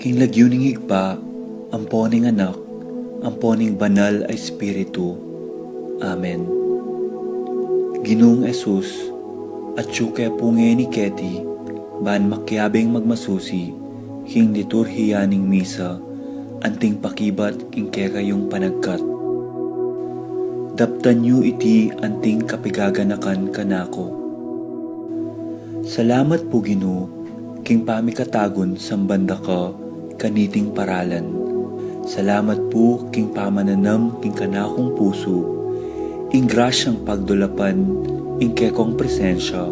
King lagyuning higpa, amponing anak, amponing banal ay espiritu. Amen. Ginoong Esus, at syuke punge ni Keti, ban makyabing magmasusi, king liturhiyaning misa, anting pakibat king kekayong panagkat. Daptan yu iti anting kapigaganakan kanako. Salamat po Ginoo, king pamikatagon sambanda ka, kaniting paralan. Salamat po king pamananam king kanakong puso, ing grasyang pagdulapan, ing kekong presensya,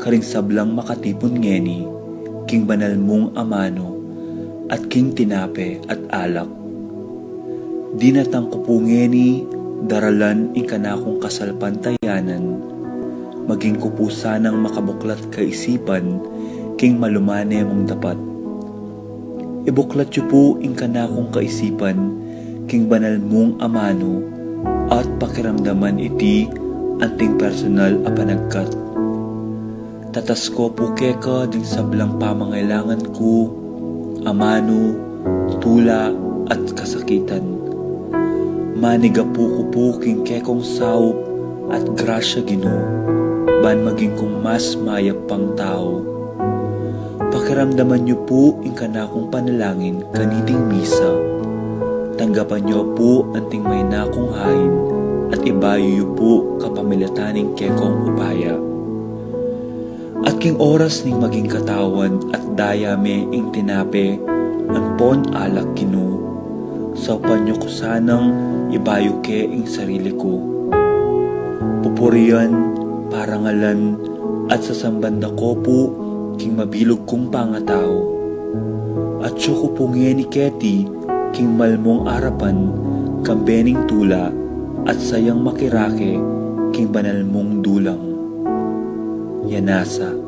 karing sablang makatipon ngeni, king banal mong amano, at king tinape at alak. Dinatang ko po ngeni, daralan ing kanakong kasalpantayanan, maging ko po sanang makabuklat kaisipan, king malumane mong dapat. Ibuklat yu po ing kanakong kaisipan, king banal mong amano, at pakiramdaman iti anting personal a panagkat. Tatas ko po keka ding sablang pamangailangan ko, amano, tula at kasakitan. Maniga po ko po king kekong saup at grasya Ginoo, ban maging kong mas mayap pang tao. Pakiramdaman niyo po ing kanakong panalangin kaniting misa. Tanggapan niyo po anting may nakong hain at ibayo niyo po kapamilataning kekong upaya. At king oras ning maging katawan at dayame ing tinape, ampon alak Ginoo. Saupan niyo ko sanang ibayo ke ing sarili ko. Pupurian, parangalan, at sasambanda ko po king mabilog kong pangatao. At siyo ko pungi ni Keti, king malmong arapan, kambening tula, at sayang makirake, king banal mong dulang. Yanasa.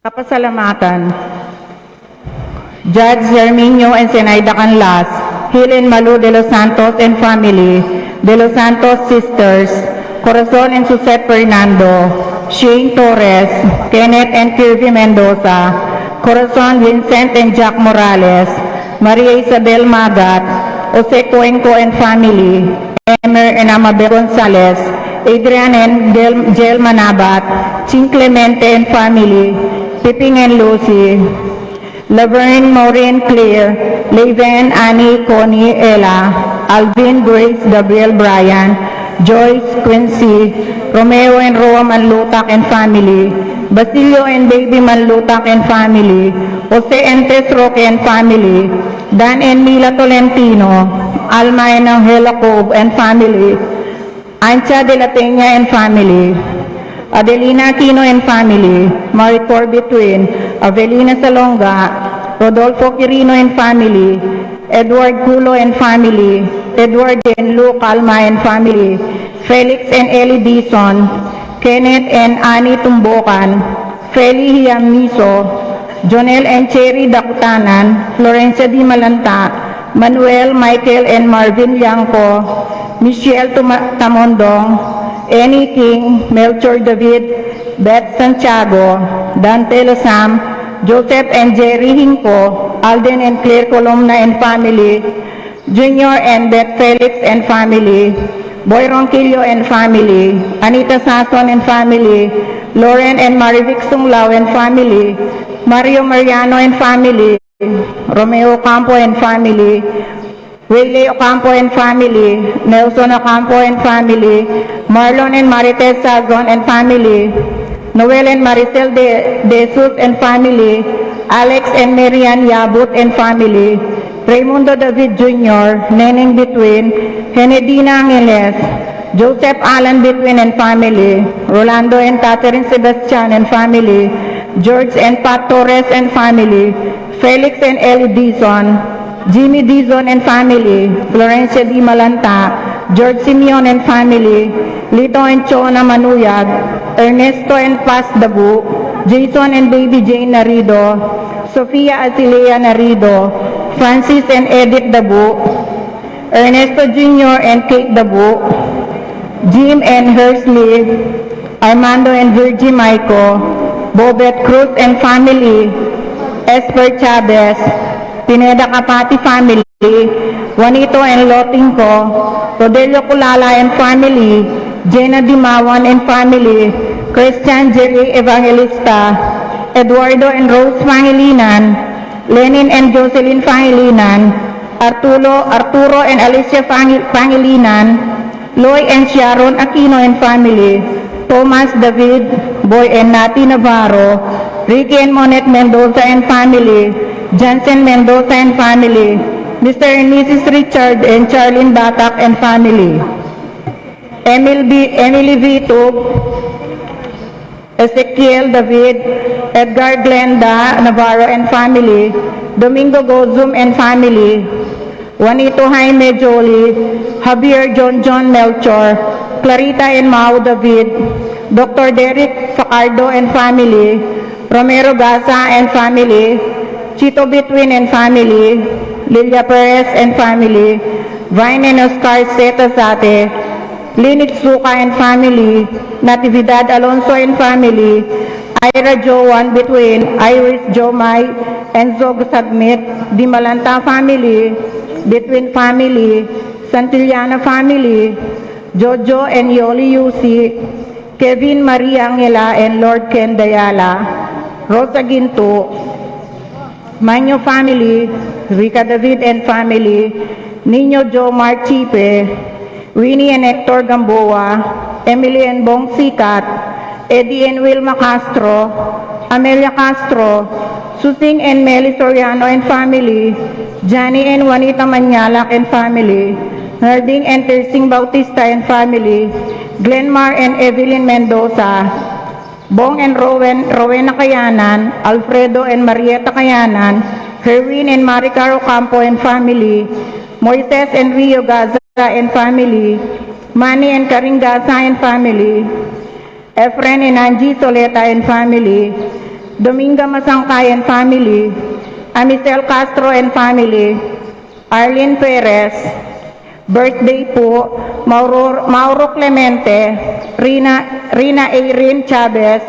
Kapasalamatan. Judge Herminio and Zenaida Canlas, Helen Malu de los Santos and family, de los Santos sisters, Corazon and Suzette Fernando, Shane Torres, Kenneth and Kirby Mendoza, Corazon Vincent and Jack Morales, Maria Isabel Magat, Jose Cuenco and family, Emer and Amabel Gonzalez, Adrian and Jel Manabat, Ching Clemente and family, Piping and Lucy, Laverne, Maureen, Claire, Leven, Annie, Connie, Ella, Alvin, Grace, Gabriel, Brian, Joyce, Quincy, Romeo and Roa Manlutak and family, Basilio and Baby Manlutak and family, Jose and Tess Roque and family, Dan and Mila Tolentino, Alma and Angela Cobb and family, Ancha de la Peña and family, Adelina Aquino and family, Maricor Between, Avelina Salonga, Rodolfo Quirino and family, Edward Culo and family, Edward and Lou Calma and family, Felix and Ellie Dison, Kenneth and Annie Tumbokan, Feli Hiamiso, Jonel and Cherry Dakutanan, Florencia Di Malanta, Manuel, Michael and Marvin Liangco, Michelle Tamondong, Annie King, Melchor David, Beth Santiago, Dante Losam, Joseph and Jerry Hinco, Alden and Claire Colomna and family, Junior and Beth Felix and family, Boy Ronquillo and family, Anita Sason and family, Lauren and Marivic Sunglao and family, Mario Mariano and family, Romeo Campo and family, Willie Ocampo and family, Nelson Ocampo and family, Marlon and Marites Sagon and family, Noel and Maricel de Jesus and family, Alex and Marian Yabut and family, Raimundo David Jr., Neneng Between, Henedina Angeles, Joseph Alan Between and family, Rolando and Catherine Sebastian and family, George and Pat Torres and family, Felix and Ellie Dizon, Jimmy Dizon and family, Florencia Di Malanta, George Simeon and family, Lito and Chona Manuyag, Ernesto and Paz Dabu, Jason and Baby Jane Narido, Sofia Azilea Narido, Francis and Edith Dabu, Ernesto Jr. and Kate Dabu, Jim and Hersley, Armando and Virgie Maico, Bobet Cruz and family, Esper Chavez, Pineda Kapati family, Juanito and Lotingco, Rodelio Kulala and family, Jenna Dimawan and family, Christian Jerry Evangelista, Eduardo and Rose Pangilinan, Lenin and Jocelyn Pangilinan, Arturo and Alicia Pangilinan, Loy and Sharon Aquino and family, Thomas David, Boy and Nati Navarro, Ricky and Monet Mendoza and family, Jansen Mendoza and family, Mr. and Mrs. Richard and Charlene Batak and family, Emily Vito, Ezekiel David, Edgar Glenda Navarro and family, Domingo Gozum and family, Juanito Jaime Jolie, Javier John Melchor, Clarita and Mau David, Dr. Derek Facardo and family, Romero Gaza and family, Chito Between and family, Lilia Perez and family, Vine and Oscar Zeta Zate, Linux Suka and family, Natividad Alonso and family, Ira Joan Between, Iris Jomay, Enzo Submit, Dimalanta family, Between family, Santillana family, Jojo and Yoli Yusi, Kevin Maria Angela and Lord Ken Dayala, Rosa Ginto, Manyo family, Rica David and family, Nino Joe Marchipe, Winnie and Hector Gamboa, Emily and Bong Sikat, Eddie and Wilma Castro, Amelia Castro, Susing and Meli Soriano and family, Johnny and Juanita Manyalak and family, Narding and Tersing Bautista and family, Glenmar and Evelyn Mendoza, Bong and Rowena Kayanan, Alfredo and Marieta Kayanan, Herwin and Maricaro Campo and family, Moises and Rio Gaza and family, Manny and Karing Gaza and family, Efren and Angie Soleta and family, Dominga Masangkay and family, Amisel Castro and family, Arlene Perez, birthday po, Mauro Clemente, Rina Eirin Chavez,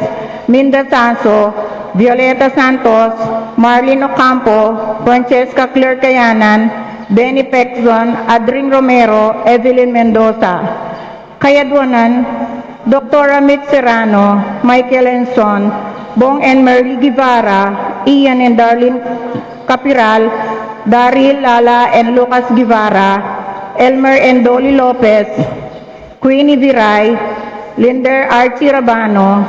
Minda Sanso, Violeta Santos, Marlene Ocampo, Francesca Claire Kayanan, Benny Pexon, Adring Romero, Evelyn Mendoza. Kayadwanan, Dr. Amit Serrano, Michael Enson, Bong and Mary Guevara, Ian and Darlene Capiral, Daryl Lala and Lucas Guevara, Elmer and Dolly Lopez, Queenie Viray, Linder Archie Rabano,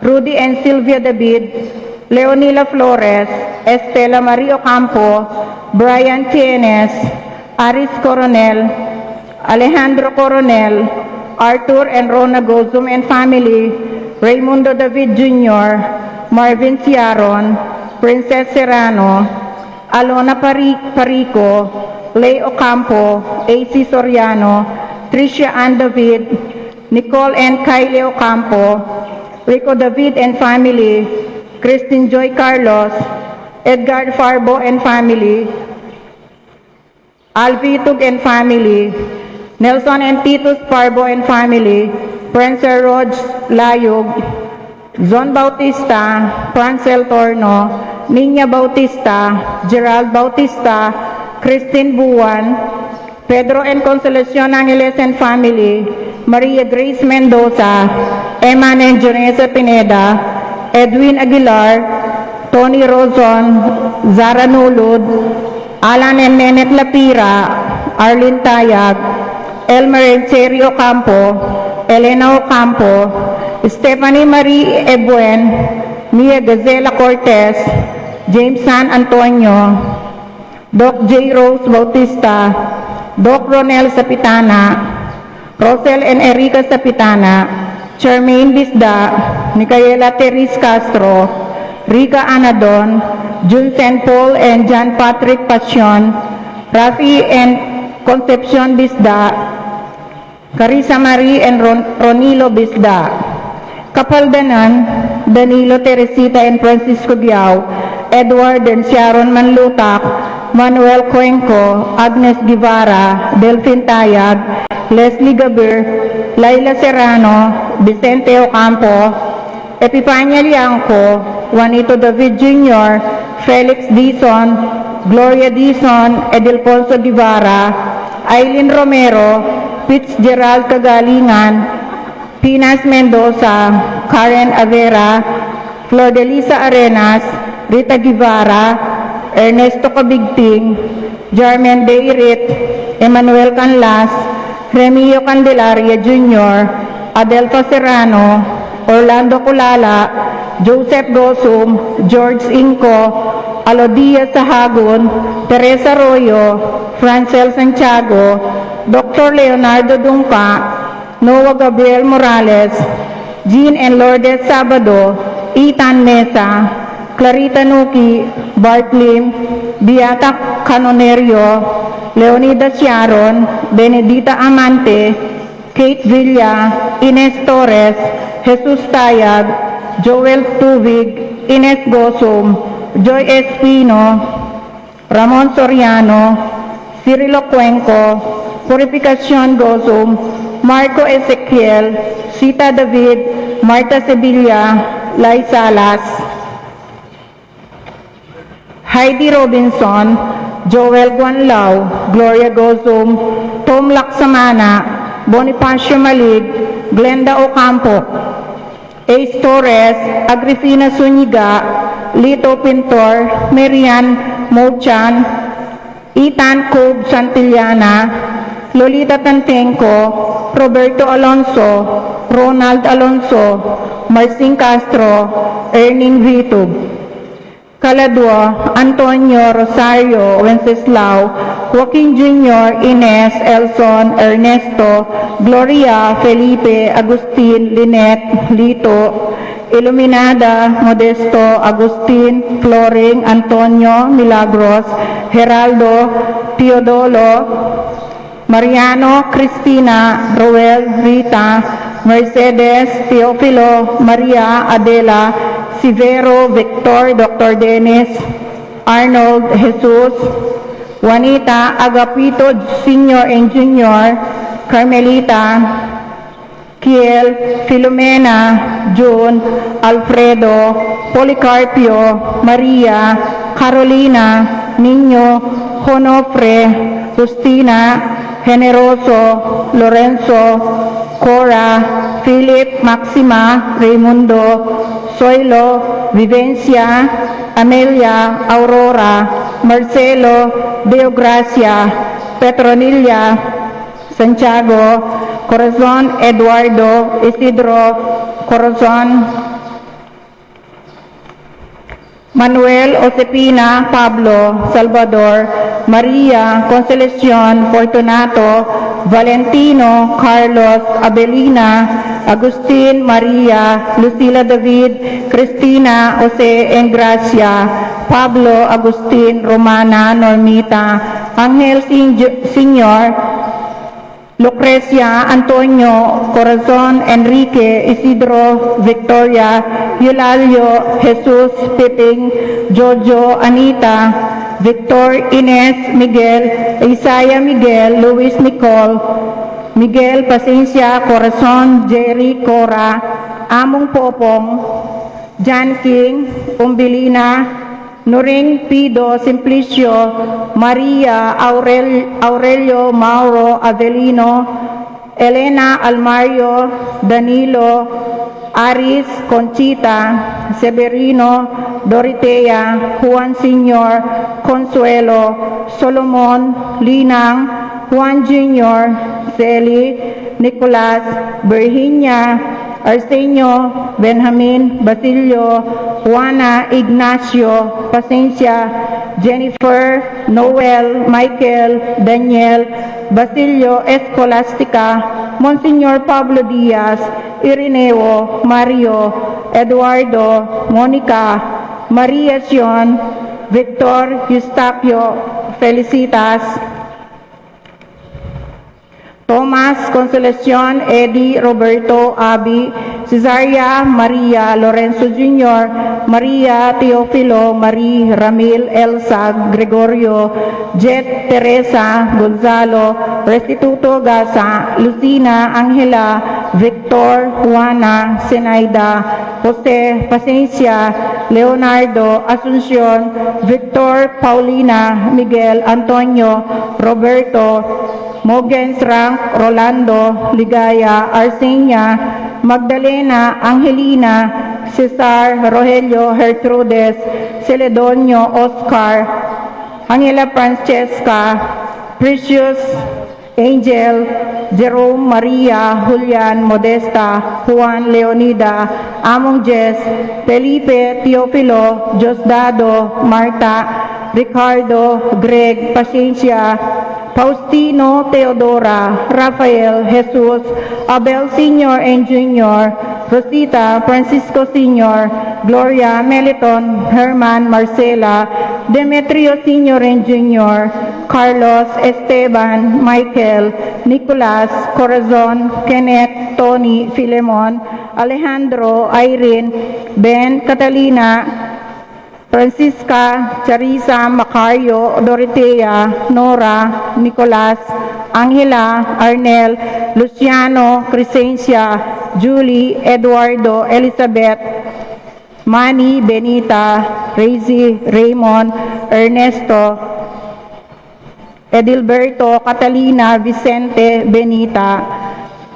Rudy and Sylvia David, Leonila Flores, Estela Marie Ocampo, Brian Tienes, Aris Coronel, Alejandro Coronel, Arthur and Rona Gozum and family, Raymundo David Jr., Marvin Ciaron, Princess Serrano, Alona Parico, Lay Ocampo, AC Soriano, Tricia Ann David, Nicole and Kylie Ocampo, Rico David and family, Christine Joy Carlos, Edgar Farbo and family, Alvitug and family, Nelson and Titus Farbo and family, Prancer Rog Layog, Zon Bautista, Francel Torno, Niña Bautista, Gerald Bautista, Christine Buwan, Pedro and Consolacion Angeles and family, Maria Grace Mendoza, Emma and Jonesa Pineda, Edwin Aguilar, Tony Rozon, Zara Nulud, Alan and Nenet Lapira, Arlene Tayag, Elmer and Cherry Ocampo, Elena Ocampo, Stephanie Marie Ebuen, Mia Gazela Cortez, James San Antonio, Doc J. Rose Bautista, Doc Ronel Sapitana, Rosel and Erica Sapitana, Charmaine Bisda, Micaela Teres Castro, Rica Anadon, Jun St. Paul and John Patrick Pasion, Rafi and Concepcion Bisda, Carissa Marie and Ronilo Bisda. Kapaldanan, Danilo Teresita and Francisco Giao, Edward and Sharon Manlutak, Manuel Cuenco, Agnes Guevara, Delphine Tayag, Leslie Gabir, Laila Serrano, Vicente Ocampo, Epipania Liangco, Juanito David Jr., Felix Dizon, Gloria Dizon, Edelfonso Guevara, Aileen Romero, Fitzgerald Kagalingan, Pinas Mendoza, Karen Avera, Flor de Lisa Arenas, Rita Guevara, Ernesto Cabigting, Jarmen Deirit, Emmanuel Canlas, Remio Candelaria Jr., Adelfa Serrano, Orlando Culala, Joseph Gosum, George Inco, Alodia Sahagun, Teresa Royo, Francel Santiago, Dr. Leonardo Dungka, Noah Gabriel Morales, Jean and Lourdes Sabado, Ethan Mesa, Clarita Nuki, Bart Lim, Beata Canonerio, Leonida Sharon, Benedita Amante, Kate Villa, Ines Torres, Jesus Tayag, Joel Tuvig, Ines Gosum, Joy Espino, Ramon Soriano, Cirilo Cuenco, Purificacion Gosum, Marco Ezequiel, Sita David, Marta Sevilla, Lai Salas, Heidi Robinson, Joel Guanlao, Gloria Gosum, Tom Laksamana, Bonifacio Malig, Glenda Ocampo, Ace Torres, Agrifina Zuniga, Lito Pintor, Marian Mochan, Ethan Cobb Santillana, Lolita Tantenco, Roberto Alonso, Ronald Alonso, Marcin Castro, Erning Vitub. Kaladwa, Antonio Rosario Wenceslao, Joaquin Jr., Ines, Elson, Ernesto, Gloria, Felipe, Agustin, Lynette, Lito, Iluminada, Modesto, Agustin, Floring, Antonio, Milagros, Geraldo, Teodolo, Mariano, Cristina, Roel, Rita, Mercedes, Teofilo, Maria, Adela, Sivero, Victor, Dr. Dennis, Arnold, Jesus, Juanita, Agapito, Senior and Junior, Carmelita, Kiel, Filomena, June, Alfredo, Policarpio, Maria, Carolina, Niño, Honofre, Justina, Generoso, Lorenzo, Cora, Philip, Maxima, Raimundo, Soilo, Vivencia, Amelia, Aurora, Marcelo, Deogracia, Petronilla, Santiago, Corazon, Eduardo, Isidro, Corazon, Manuel, Josepina, Pablo, Salvador, Maria, Consolacion, Fortunato, Valentino, Carlos, Abelina, Agustin, Maria, Lucila David, Cristina, Jose, Engracia, Pablo, Agustin, Romana, Normita, Angel Senior, Lucrecia, Antonio, Corazon, Enrique, Isidro, Victoria, Eulalio, Jesus, Piping, Jojo, Anita, Victor, Ines, Miguel, Isaiah Miguel, Luis Nicole, Miguel, Pasencia, Corazon, Jerry, Cora, Among Popong, Jan King, Umbilina, Noring Pido, Simplicio, Maria, Aurelio, Mauro, Avelino, Elena, Almario, Danilo, Aris, Conchita, Severino, Dorotea, Juan Senior, Consuelo, Solomon, Linang, Juan Jr., Celi, Nicolas, Virginia, Arsenio, Benjamin, Basilio, Juana, Ignacio, Pasencia, Jennifer, Noel, Michael, Daniel, Basilio, Escolastica, Monsignor Pablo Diaz, Irineo, Mario, Eduardo, Monica, Maria Sion, Victor, Eustaquio, Felicitas, Thomas, Consolacion, Eddie, Roberto, Abi, Cesaria, Maria, Lorenzo Jr., Maria, Teofilo, Marie, Ramil, Elsa, Gregorio, Jet, Teresa, Gonzalo, Restituto, Gasa, Lucina, Angela, Victor, Juana, Zenaida, Jose, Pasencia, Leonardo, Asuncion, Victor, Paulina, Miguel, Antonio, Roberto, Mogens Rank, Rolando, Ligaya, Arsenia, Magdalena, Angelina, Cesar, Rogelio, Gertrudes, Celedonio, Oscar, Angela Francesca, Precious, Angel, Jerome, Maria, Julian, Modesta, Juan, Leonida, Among Jess, Felipe, Teofilo, Josdado, Marta, Ricardo, Greg, Paciencia, Faustino, Teodora, Rafael, Jesus, Abel Sr. and Jr., Rosita, Francisco Sr., Gloria, Meliton, Herman, Marcela, Demetrio Sr. and Jr., Carlos, Esteban, Michael, Nicolas, Corazon, Kenneth, Tony, Filemon, Alejandro, Irene, Ben, Catalina, Francisca, Charissa, Macario, Dorotea, Nora, Nicolas, Angela, Arnel, Luciano, Crescencia, Julie, Eduardo, Elizabeth, Manny, Benita, Razy, Raymond, Ernesto, Edilberto, Catalina, Vicente, Benita,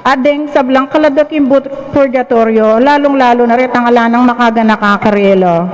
adeng sablang kaladaking purgatorio, lalong-lalo na rin ang alanang makaga nakakarelo.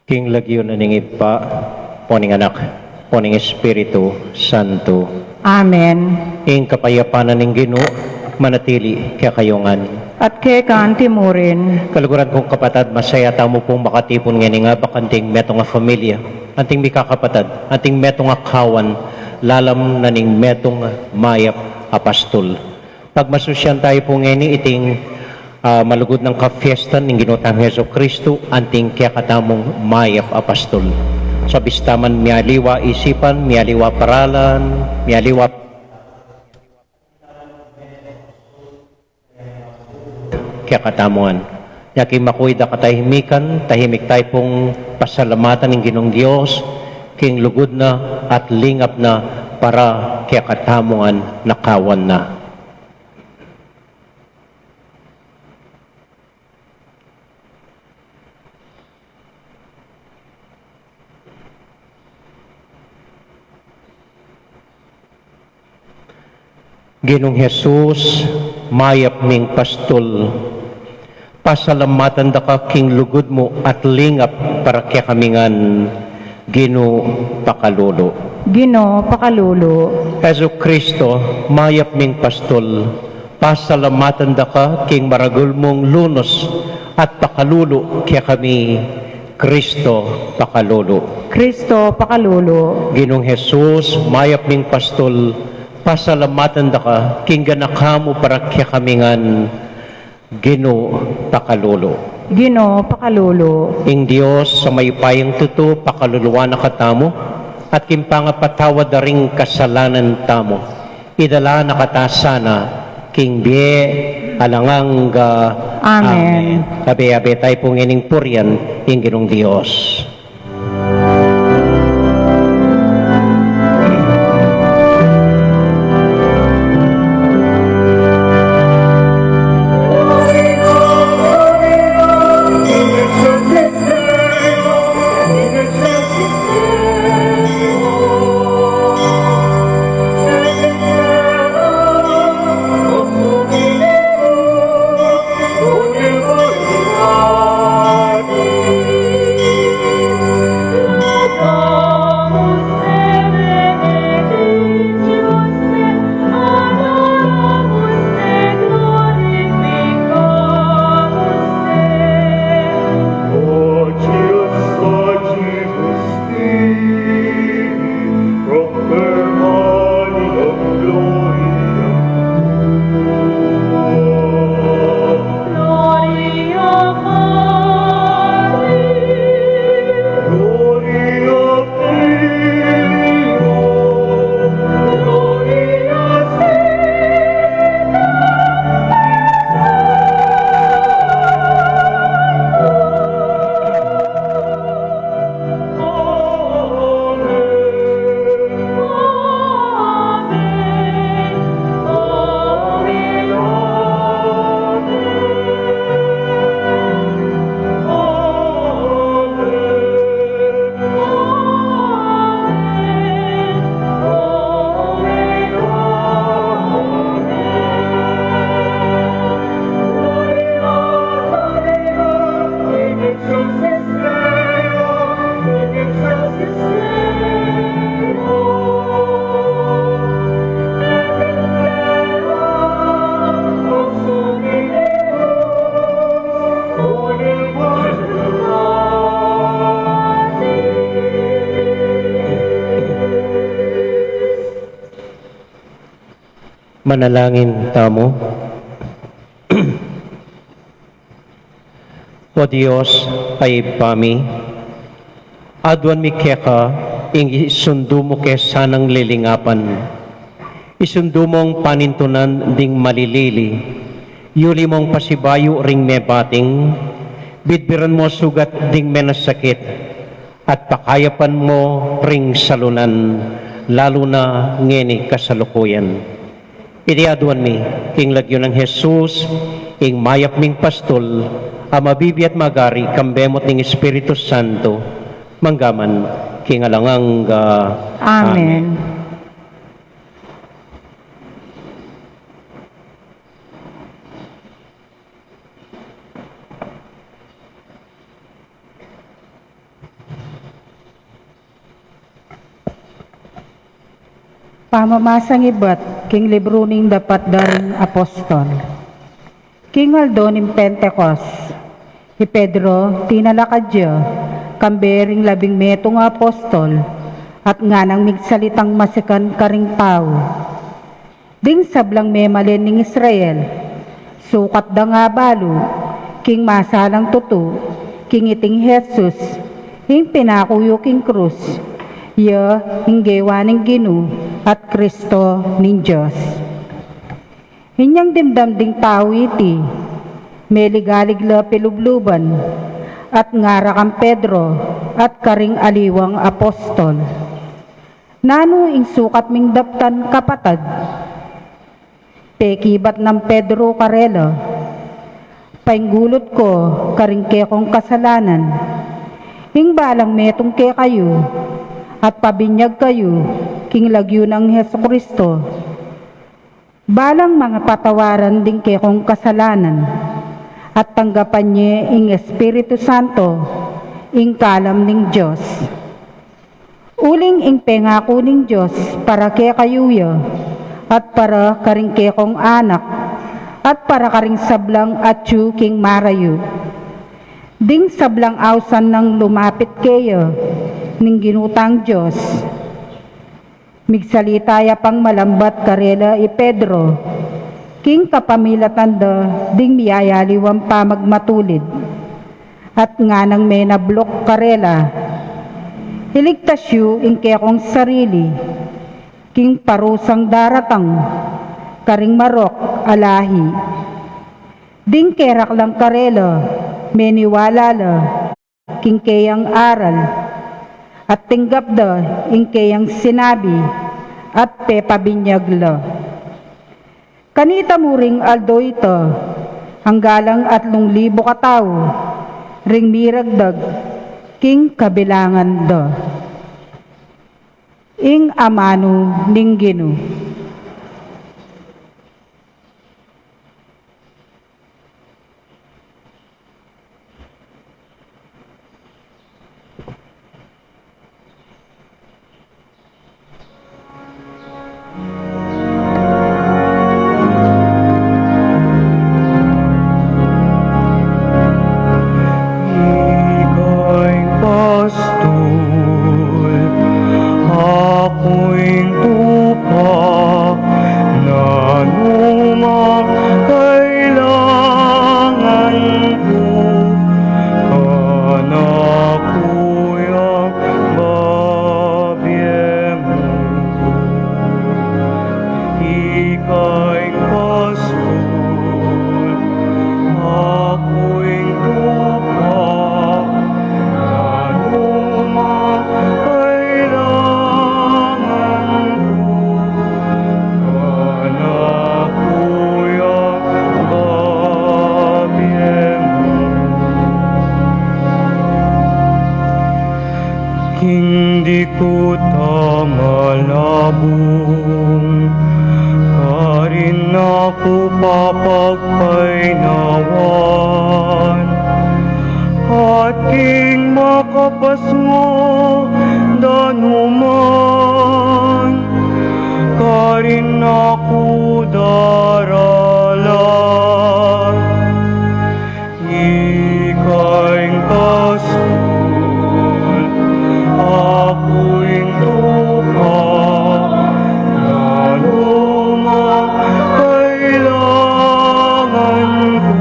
King lagyo na ning ipa, poning anak, poning Espiritu Santo. Amen. Ing kapayapanan ning Ginoo manatili kaya kayongan. At kay kaantimurin, Kaluguran kong kapatad, masaya tamo pong makatipon nga nga bakanting meto nga familia. Anting mika kapatad, anting meto nga kawan, lalam na ning meto nga mayap apastol. Pagmasusyan tayo po ngeni iting malugod ng kafiestan ng Ginotang Heso Kristo, anting kaya katamong mayap apastol. Sa bistaman miyaliwa isipan, miyaliwa paralan, miyaliwa kaya katamuan. Yakin makuy da katahimikan, tahimik tayo pong pasalamatan ng Ginong Diyos, king lugod na at lingap na para kaya katamuan nakawan na. Ginong Jesus, mayap ming pastol, pasalamatan da ka king lugod mo at lingap para kaya kamingan Gino pakalolo. Ginoo pakalulo, Heso Kristo, mayap ming pastol, pasalamatan da ka king maragul mong lunos at pakalulo kaya kami Kristo pakalolo. Kristo pakalulo, Ginong Jesus, mayap ming pastol, pasalamatan da ka king ganakamo para kaya kamingan Gino pakalolo. Ginoo pakalulo, Ing Dios sa may payang tuto pakaluluwa na katamo at kimpangapatawad da ring kasalanan tamo. Idala na katasana king biye alangang Amen. Tabi-abi tayo pong ining puryan ing Ginong Dios. Manalangin tamo. O Dios, ay pami, adwan mi keka, ing isundo mo ke sanang lilingapan. Isundo mong panintunan ding malilili, yuli mong pasibayo ring mebating, bidbiran mo sugat ding menasakit, at pakayapan mo ring salunan, lalo na ngeni kasalukuyan. Itiaduan mi, king lagyo ng Jesus, ing mayap ming pastol, amabibi at magari, kambemot ng Espiritu Santo, manggaman, king alangang Amen. Pamamasang ibat, king libro ning dapat daring apostol. King Aldo ning Pentecost, ni Pedro tinalakadya, kambering 12 nga apostol, at nga nang migsalitang masikan karing tao. Ding sablang memalen ning Israel, sukat da nga balo, king masalang tuto, king iting Jesus, hing pinakuyo king krus, ya hing gewa ning Ginu, at Kristo ning Diyos. Hinyang dimdam ding tao iti, meligalig la pilubluban, at ngara kang Pedro, at karing aliwang apostol. Nano ing sukat ming daptan kapatad, pekibat ng Pedro Carela, painggulot ko karing kekong kasalanan, hing balang metong ke kayo, at pabinyag kayo, king lagyo ng Heso Kristo, balang mga patawaran din kekong kasalanan, at tanggapan niya ing Espiritu Santo, ing kalam ning Diyos. Uling ing pengako ning Diyos para ke kayuya, at para karing kekong anak, at para karing sablang atyu king marayu. Ding sablang awsan ng lumapit kayo, ning ginutang Diyos. Migsalitaya pang malambat karela i Pedro, king kapamilatanda ding miyayaliwang pamagmatulid, at nga nang may nablok karela, iligtas yu ing kekong sarili, king parusang daratang, karing marok alahi. Ding kerak lang karela, meniwala la, king kayang aral, at tinggap da ing kayang sinabi, at pepabinyag la. Kanita mo ring Aldo ito, hanggalang 3,000 katao, ring miragdag, king kabilangan da. Ing amano ning Ginu. Hindi ko tamalabong, karin ako papagpainawan, at king makapasmo danuman, karin ako daralan, ikaing pasul, ako'y tupa, lalo kailangan ko,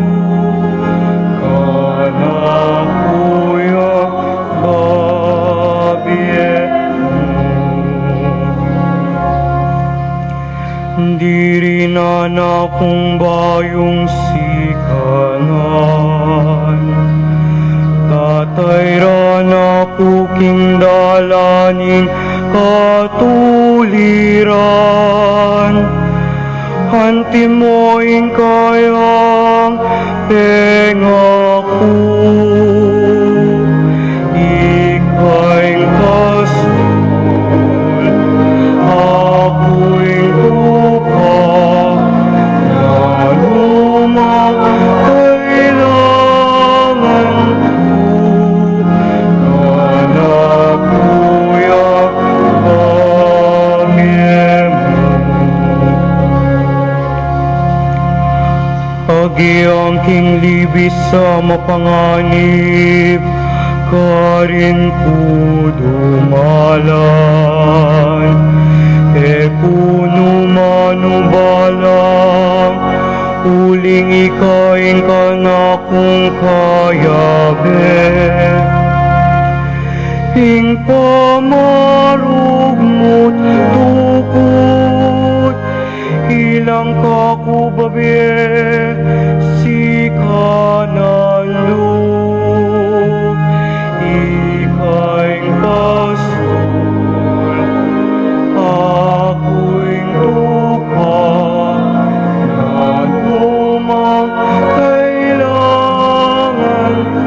kanakuya babiye mo. Di rin anakong bayong sikanan, tatay rana kuking dalaning katuliran, hanti moing kayang pengaku, ikaing kastul, ako'y tupa, lalo kailangan ko, kuya, pamiyem. Agiang king libis sa mapanganib, karin po dumalan. E kuno manubalang, uling ikain ka na kung kayabe. Ing pamarugmot tukot, ilang kakubabe, si kananlog. Ikaing pastol, ako'y tupa, na lumang kailangan ko.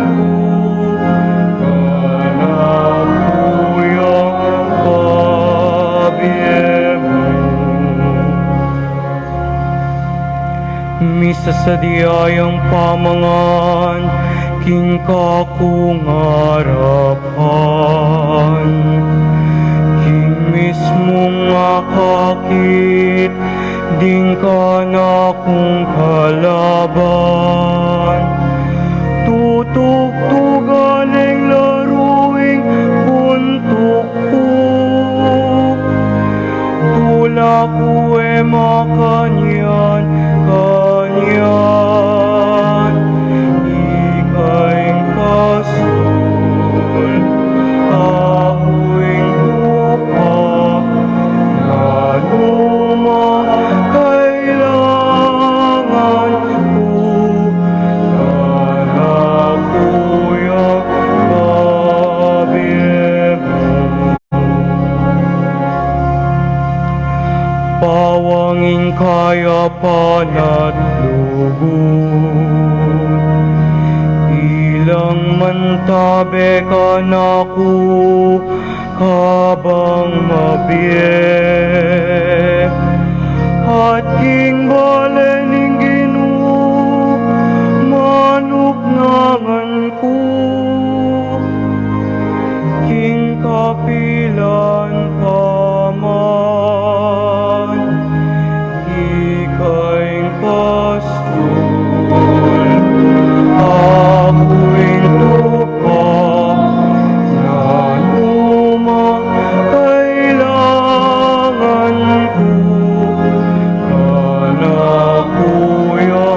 Misa sa diyayang pamangan, king kakungarapan. King mismong akakit, ding ka na kung kalaban. Tutugtugaling laruing puntukuk, tulak uwe makanyan kanyan. Ikaing pastol, ako'y tupa, na lumang kailangan ko. Nanakuya kabiyemo, pawanging kayapan at lugod. Ilang mantabe ka na ko, kabang mabiye. At king balening Ginoo, manuknangan ko. King kapilan paman, ikaing pastol, ako'y tupa, na lumang kailangan ko. Kanakuya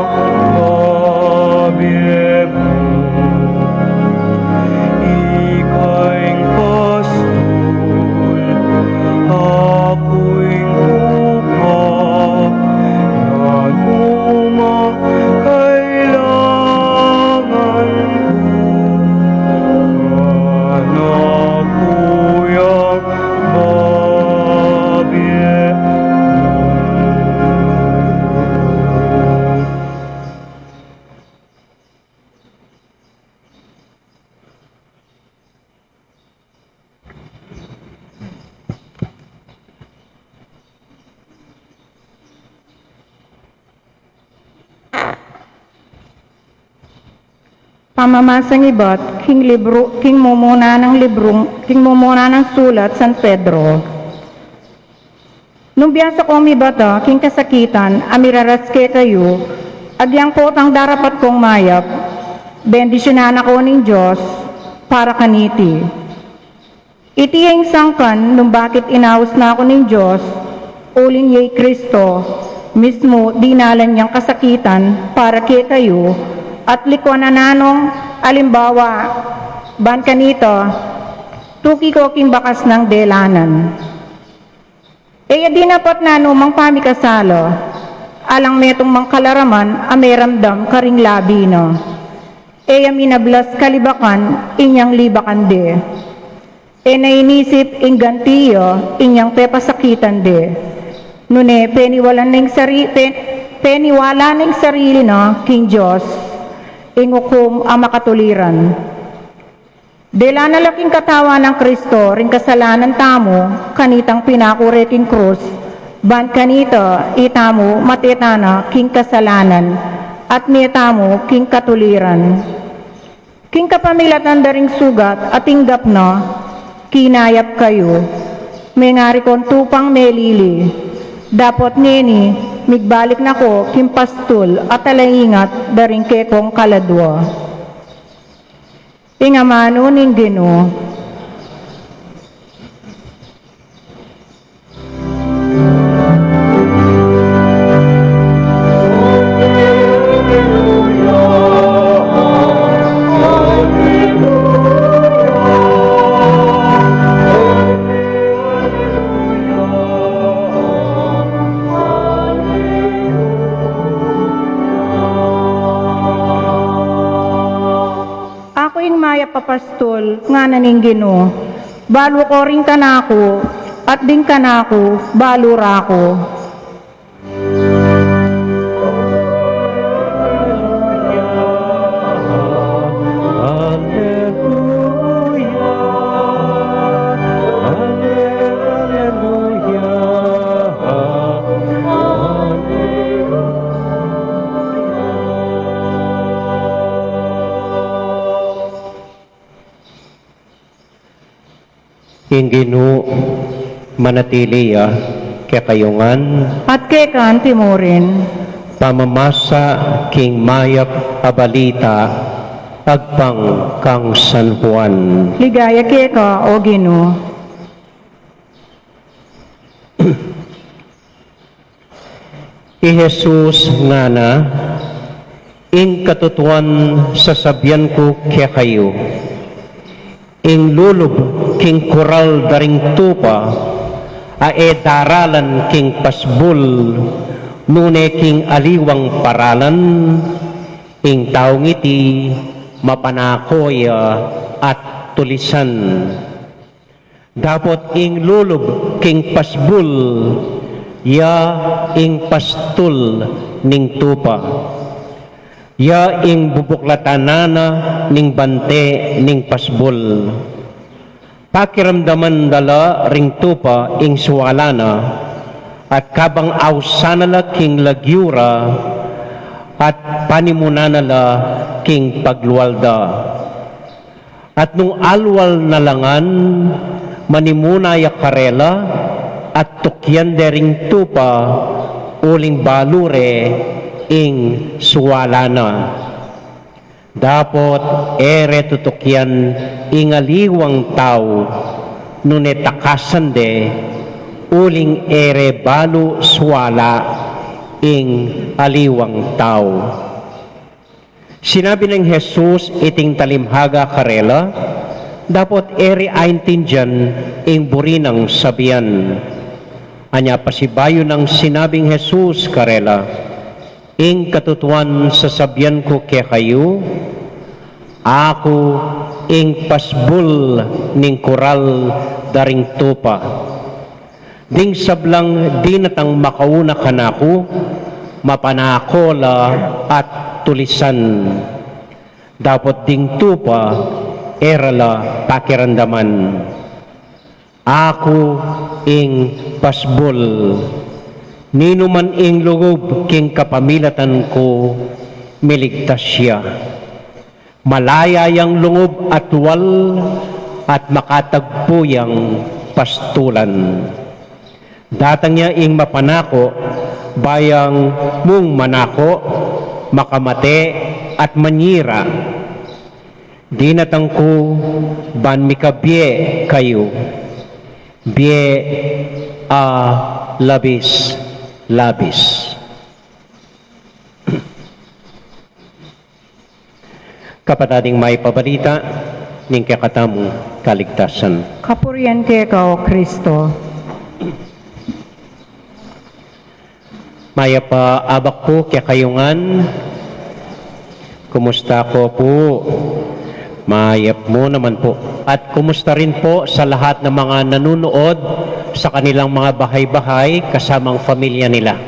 kabiyemo, ikaing pastol, ako'y tupa, na lumang kailangan ko. Kanakuya kabiyemo. Pamamasang iba't king mumuna ng sulat San Pedro. Nung biyasa ko mibata, king kasakitan, amiraraske kayo, agyang potang darapat kong mayap, bendisyonan ako ng Diyos, para kaniti. Itiyeng sangkan, nung bakit inawas na ako ng Diyos, ulin yay Kristo, mismo dinalan niyang kasakitan, para kay kayo, at likon nanong alimbawa, ban kanito, tuki ko king bakas ng delanan. Kaya di napat na numang pamikasalo, alang metong mangkalaraman, ameramdam karing labi no. Kaya minablas kalibakan, inyang libakan de. E nainisip ing gantiyo, inyang pepasakitan de. Nune, peniwala ng sarili no, king Diyos, ingukum ang makatuliran. Dela na laking katawa ng Kristo, ring kasalanan tamo, kanitang pinakureking krus, ban kanito, itamo, matetana, king kasalanan, at metamo, king katuliran. King kapamilatan daring sugat, at tinggap na, kinayap kayo, may ngari kon tupang melili, dapot nini, migbalik na ko, kimpastul, at alaingat, daring kekong kaladwa. Ingamano ning Ginoo. Ako ing maya papastol, nga naning Ginoo. Balo ko rin kanako, at ding kanako, balo rako. Ing Ginoo manatili kekayungan At kekan timurin, pamamasa king mayap abalita agpang kang San Juan. ligaya keka o Ginoo. I Jesus nga na, ing katutuan sasabyan ko kaya kayo, ing lulub king koral daring tupa, ae daralan king pasbul, nune king aliwang paralan, ing taong iti mapanakoy at tulisan. Dapat ing lulub king pasbul, ya ing pastul ning tupa. Ya ing bubuklatanana ning bante ning pasbul. Pakiramdaman dala ring tupa ing suwalana at kabang awsanala king lagyura at panimunanala king pagluwalda. At nung alwal nalangan manimunaya karela at tukyan dering tupa uling balure ing suwalana. Dapot ere tutukyan ingaliwang tao nune takasan de uling ere balu suwala ing aliwang tao. Sinabi ng Jesus iting talimhaga karela, dapot ere aintindihan ing burinang sabiyan. Anya pasibayo ng sinabing Jesus karela, ing katutuan sasabihan ko kaya kayo, ako ing pasbul ning koral daring tupa. Ding sablang di natang makauna kanako, mapanakola at tulisan. Dapat ding tupa, erala pakirandaman. Ako ing pasbul. Nino man ing lugob king kapamilatan ko, miligtas siya. Malaya yang lungob at wal at makatagpo yang pastulan. Datang niya ing mapanako, bayang mung manako, makamate at manyira. Di natangko ban mikabye kayo, bie a labis. Kapatading may pabalita ning kakatamu kaligtasan. Kapurian keka o Kristo. Maya pa abak po kaya kayungan. Kumusta ko po? Mayap mo naman po. At kumusta rin po sa lahat ng mga nanunood sa kanilang mga bahay-bahay kasamang pamilya nila.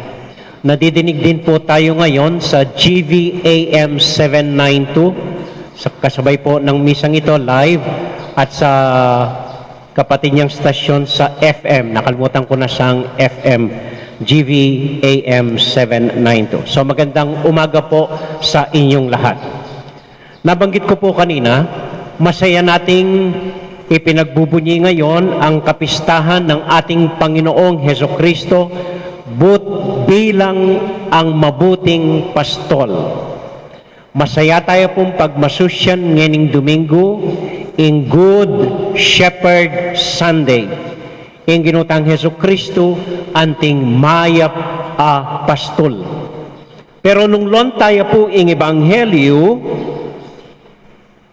Nadidinig din po tayo ngayon sa GVAM 792, sa kasabay po ng misang ito live, at sa kapatid niyang stasyon sa FM. Nakalimutan ko na siyang FM, GVAM 792. So magandang umaga po sa inyong lahat. Nabanggit ko po kanina, masaya nating ipinagbubunyi ngayon ang kapistahan ng ating Panginoong Hesukristo but bilang ang mabuting pastol. Masaya tayo pong pagmasusyan nganing Domingo in Good Shepherd Sunday. In ginutang Heso Kristo anting mayap a pastol. Pero nung lon tayo po ing Ebanghelyo,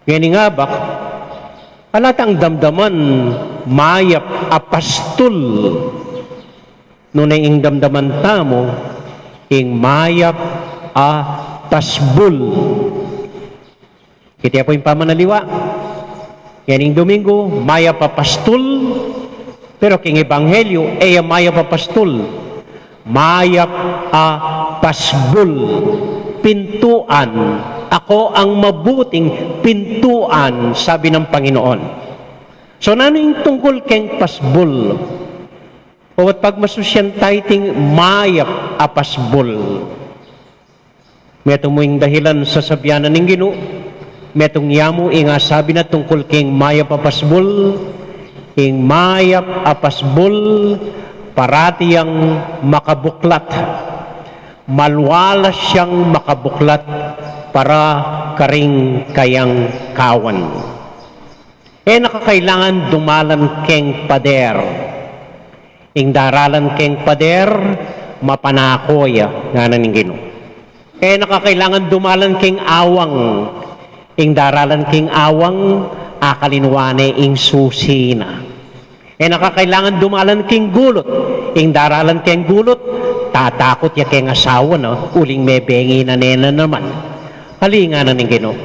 nganing abak, alatang damdaman mayap a pastol. Nunay ing damdaman tamo, ing mayap a pasbul. Kitiya po yung pamanaliwa. Yan ing Domingo, mayap a pastul, pero king Ebanghelyo, mayap a pastul. Mayap a pasbul. Pintuan. Ako ang mabuting pintuan, sabi ng Panginoon. So, nano yung tungkol keng pasbul? O at pagmasusyan tayting mayap apasbol. Metong mo yung dahilan sa sabyanan ng Gino, metong yamu inga sabi na tungkol keng mayap apasbol, ing mayap apasbol, parati yang makabuklat. Malwalas siyang makabuklat para karing kayang kawan. Nakakailangan dumalan keng pader. Ing daralan keng pader, mapanakoya nga naning Gino. Nakakailangan dumalan keng awang. Ing daralan keng awang, akalinwane ing susina. Nakakailangan dumalan keng gulot. Ing daralan keng gulot, tatakot ya keng asawa, no? Uling may bengi na nena naman. Hali nga naning Gino.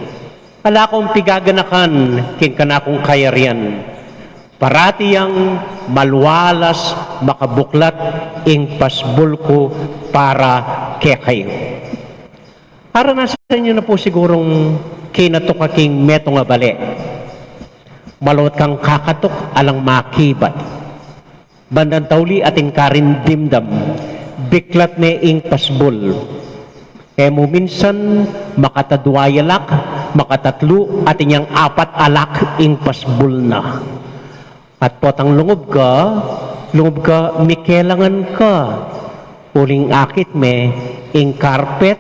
Ala kong pigaganakan keng kanakong kayarian. Parati yang malwalas, makabuklat, ing pasbul ko para kaya kayo. Para nasa inyo na po sigurong kinatukaking meto nga bali. Malot kang kakatok alang makibat. Bandang tauli ating karin dimdam, biklat ne ing pasbul. Mo minsan makatadwayalak, makatatlo ating yang apat alak ing pasbul na. At potang lungob ka, mikelangan ka. Uling akit me, ing carpet,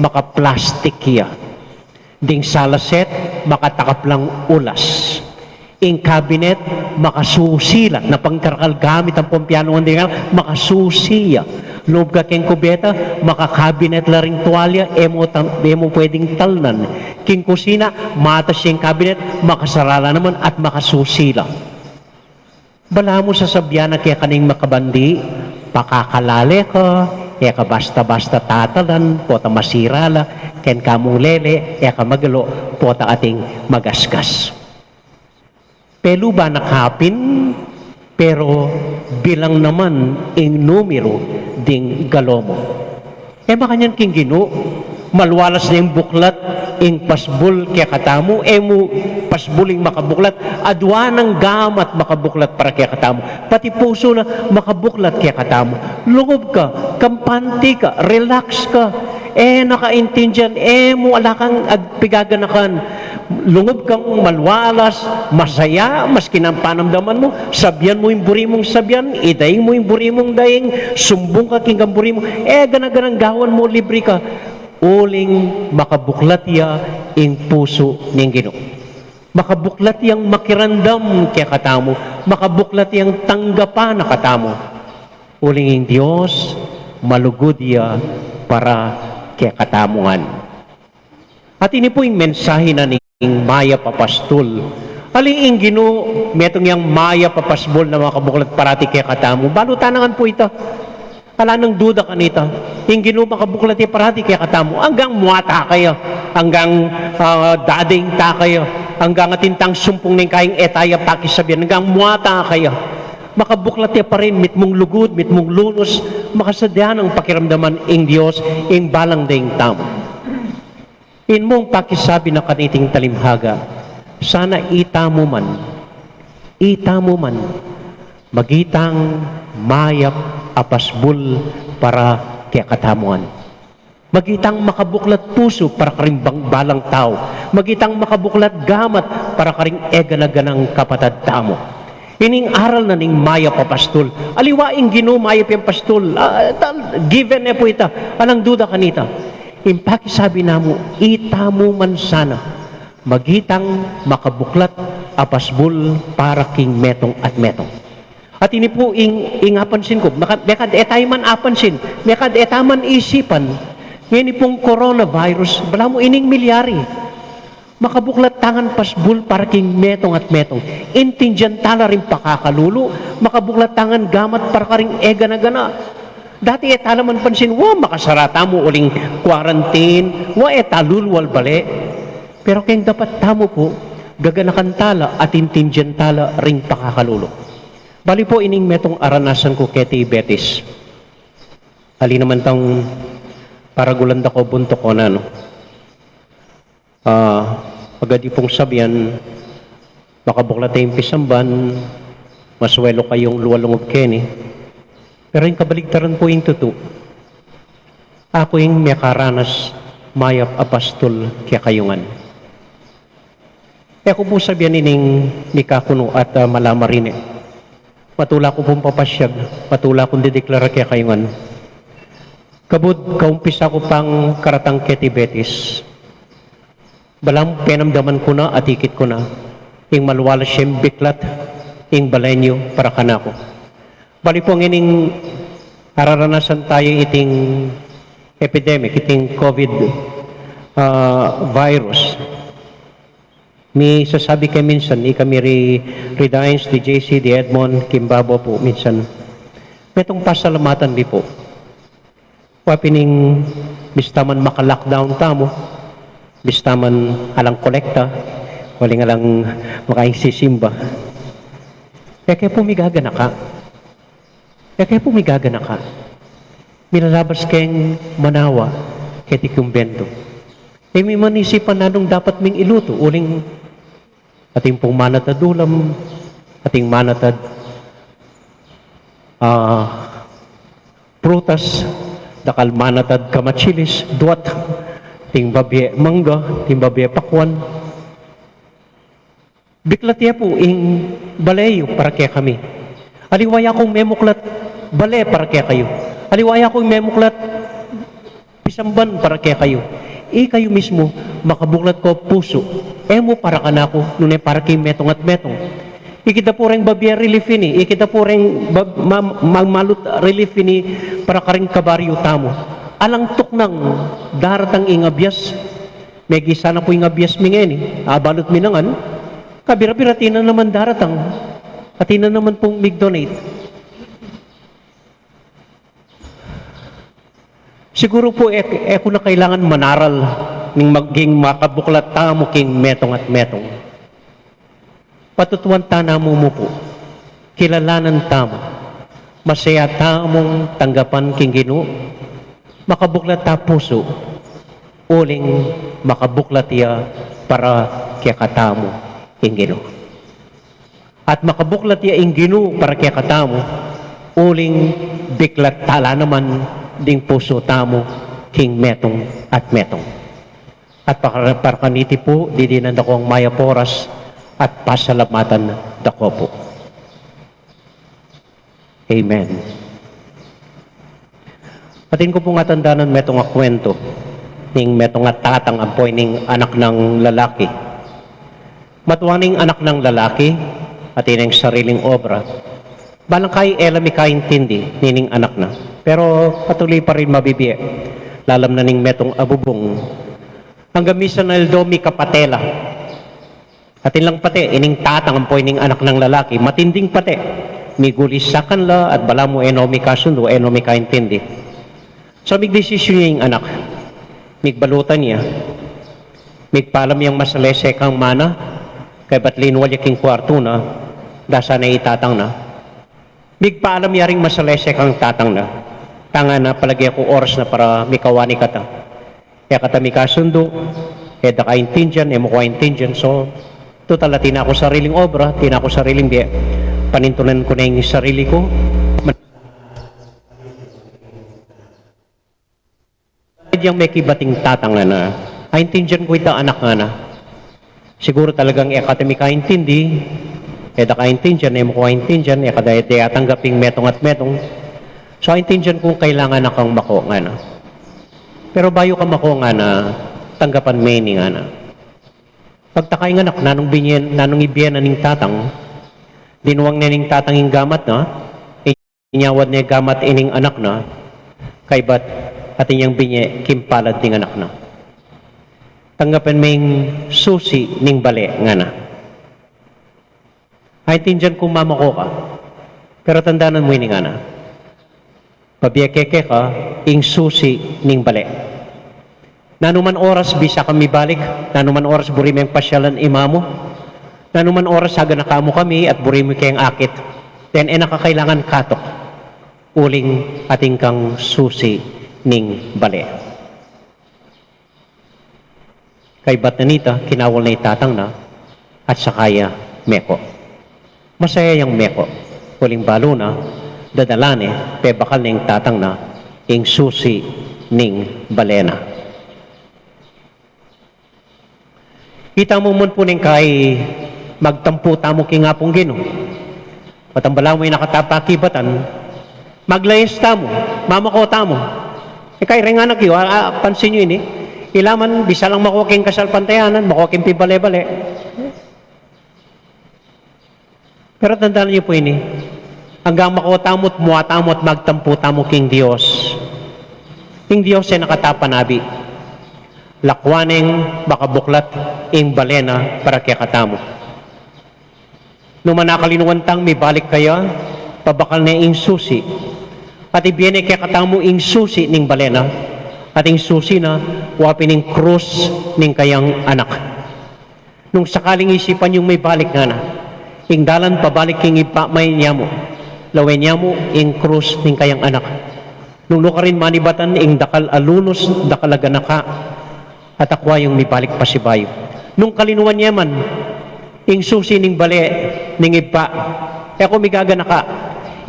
makaplastik ya. Ding salaset, makatakap lang ulas. Ing cabinet, makasusilat. Na pangkarakal gamit ang pompiano ng dingal, makasusiya. Loob ka keng kubeta, makakabinet la ring tuwalya, emo pwedeng talnan. King kusina, matas yung cabinet, makasarala naman at makasusila. Bala mo sa sabyan na kaya kaning makabandi, pakakalale ka, kaya ka basta-basta tatalan, pota masirala, kaya kamong lele, kaya ka magalo, pota ating magasgas. Pelo ba nakapin, pero bilang naman ing numero ding galomo. Makanyan king Gino, malwalas na yung buklat, ing pasbul kaya katamu, mo pasbuling makabuklat, adwa ng gamat makabuklat para kaya katamu, pati puso na makabuklat kaya katamu. Lungob ka, kampante ka, relax ka, nakaintindihan, mo ala kang agpigaganakan. Lungob kang malwalas, masaya, maski ng panamdaman mo, sabyan mo yung buri mong sabyan, idaing mo yung buri mong daing, sumbong ka kinggang buri mo, ganaganang gawan mo, libre ka. Uling makabuklat ya ing puso ning Gino. Makabuklat yang makirandam kaya katamo, makabuklat yang tanggapan na katamo. Uling ing Diyos, malugod ya para kaya katamuan. At ini po yung mensahe na ning Maya Papastol. Aling ing Gino, metong yang Maya Papasbol na makabuklat parati kaya katamo. Balutanangan po ito. Kala nang duda kanita. Yung Gino makabuklat yung parati kaya katamo. Hanggang muata kayo. Hanggang dading ta kayo. Hanggang atintang sumpong ng kaing etaya pakisabihan. Hanggang muata kayo. Makabuklat ya pa rin, mitmong lugod, mitmong lunos, makasadyan ang pakiramdaman ing Diyos, ing balang ding tamo. In mong pakisabi na kaniting talimhaga, sana itamo man, magitang mayap apasbul para kaya katamuan. Magitang makabuklat puso para karimbang balang tao. Magitang makabuklat gamat para karing eganaganang kapatad tamo. Ining aral na ning maya pa pastol. Aliwaing Ginoo maya pa pastol. Given na po ita. Anang duda kanita. Impaki sabi namo, ita mo man sana. Magitang makabuklat apasbul para king metong at metong. At ini po ingapansin ko. Mekad etay man apansin. Mekad etaman isipan. Ngayon pong coronavirus. Bala mo ining milyari. Makabuklat tangan pasbul para king metong at metong. Intindihan tala rin pakakalulo. Makabuklat tangan gamat para karing ega na gana. Dati etala man pansin, makasarata mo uling quarantine, etalulwal bale. Pero kayong dapat tamo po, gaganakan tala at intindihan tala ring pakakalulo. Bali po ining metong aranasan ko keti Betis. Ali naman tang paragulanda ko bunto ko na, no? Pagadi pong sabihan, makabuklat tayong pisamban, maswelo kayong luwalungog keni. Pero yung kabaligtaran po yung tuto. Ako yung may karanas, mayap apastol kaya kayungan. Ako po sabihan ining mikakuno at malamarin. Matula ko pong papasyag, matula kong dideklara kaya kayungan. Kabud, kaumpisa ko pang karatang keti Betis. Balang penamdaman ko na at ikit ko na. Ing malwala siyang biklat, ing balenyo para kanako. Bali po ining araranasan tayo iting epidemic, iting COVID virus. May sasabi kayo minsan, kami Redines, di JC, di Edmond, Kimbabo po minsan. Metong pasalamatan di po. Wapining bistaman maka-lockdown tamo, bistaman alang kolekta, waling alang makaing sisimba. Kaya po migagana ka. Kaya po migagana ka. Milalabas kayong manawa, kaya kumbento. May manisipan na nung dapat ming iluto, uling ating pong manatad ulam, ating manatad prutas, dakal manatad kamachilis, duwat, ting babye mangga, ting babye pakwan. Biklat ya po, ing balayo para kaya kami. Aliwaya kong memuklat, bale para kaya kayo. Aliwaya kong memuklat, pisamban para kaya kayo. Kayo mismo, makabuklat ko puso. Emo para kanako, nunay para kay metong at metong. Ikita po rin babya relief ini. Ikita po rin magmalut relief ini para karing kabaryo tamo. Alang tok ng daratang ingabyas. May gisa na po ingabyas mingeni. Abalot minangan. Kabira-bira tina naman daratang. At tina naman pong mig-donate. Siguro po ako na kailangan manaral ng maging makabuklat tamo king metong at metong. Patutuan tanamo mo po, kilalanan tamo, masaya tamong tanggapan king Ginoo, makabuklat ta puso, uling makabuklat ya para kaya katamo king Ginoo. At makabuklat ya ing Ginoo para kaya katamo, uling biklat tala naman ding puso tamo king metong at metong. At para kaniti po, didinan ako ang maya poras at pasalamatan dako po. Amen. Atin ko pong atandanan metong akwento ning metong at tatang ampoy ning anak ng lalaki. Matuwaning anak ng lalaki at ining sariling obra. Balang kay elami kaintindi nining anak na. Pero patuloy pa rin mabibiye. Lalam na ning metong abubong. Hanggang misa na eldomi kapatela. Atin lang pati, ining tatang ang ning anak ng lalaki. Matinding pati. Migulisakan la at bala mo enomi kasundo, enomi kaintindi. So, migdesisyon niya yung anak. Migbalutan niya. Migpalam yung masalese kang mana. Kay batlinwal yaking kwarto na. Dasa na itatang na. Migpaalam yaring masalese kang tatang na. Tanga na palagi ako oras na para mikawani kata. Kaya kata mikasundo, kaya da kaintindihan, emo kaintindihan. So, total tina ako sariling obra, tina ako sariling biya. Panintunan ko na yung sarili ko. Yung may kibating tatang na, kaintindihan ko ita anak nga na. Siguro talagang kata mikaintindi, da kaintindihan, mo kaintindihan, kadaya tanggaping metong at metong. So, intindihan kung kailangan na kang mako nga na. Pero bayo ka mako nga na, tanggapan meni nga na. Pagtakay nga nak, nanong ibiyan na ning tatang, dinuwang na ning tatang yung gamat na, inyawad niya gamat ining anak na, kay bat at inyang binye, kimpalad ting anak na. Tanggapan may susi ning bali nga na. Ay tindihan kung mamako ka, pero tandaanan mo ini nga na. Pabiyakeke ka, ing susi ning bali. Nanuman oras bisa kami balik, nanuman oras buri may pasyalan imamo, nanuman oras haga nakamo kami at buri mo kayang akit, then nakakailangan katok, uling ating kang susi ning bali. Kay Batanita, kinawal na itatang na, at sakaya meko. Masaya yung meko, uling balo na, dadalane, pe bakal na yung tatang na, ing susi ning balena. Kita mo mun po ning kay magtampo tamo kingapong Ginoo. Patambala mo yung nakatapakibatan, maglayas tamo, mamako tamo. Kay renganak yo, pansin nyo ini, ilaman, bisa lang makuking kasal pantayanan, makuking pibale-bale. Pero tandaan niyo po ini, hanggang makutamot, muwatamot, magtampo tamo king Diyos. King Diyos ay nakatapanabi. Lakwaneng bakabuklat ing balena para kaya katamo. Nung manakalinuwantang may balik kaya, pabakal na ing susi. At ibiyene kaya katamo ing susi ning balena. At ing susi na wapin ing krus ning kayang anak. Nung sakaling isipan yung may balik nga na, ing dalan pabalik king ipamay niya mo. Lawen niya mo ing krus ning kayang anak. Nung lukarin manibatan ing dakal alunos, dakalaga naka, at akwa yung mibalik pa si bayo. Nung kalinuan niya man, ing susi ning bali, ning ipa, ako migaga naka,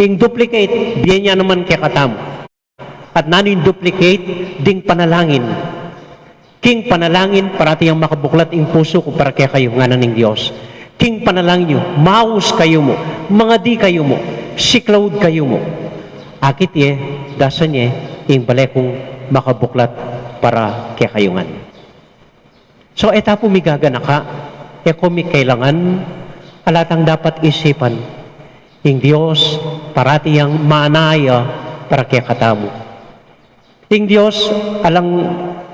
ing duplicate, biyan niya naman kaya katamo. At nanin duplicate, ding panalangin. King panalangin, parati yung makabuklat ing puso ko para kaya kayo, nga ng Diyos. King panalangin nyo, maus kayo mo, mga di kayo mo, siklawd kayo mo. Akit dasan ing bali kong makabuklat para kaya kayo nga. So, eta po migaga naka, kung may kailangan, alatang dapat isipan, ing Diyos, parati yang manaya para kaya katamo. Ing Diyos,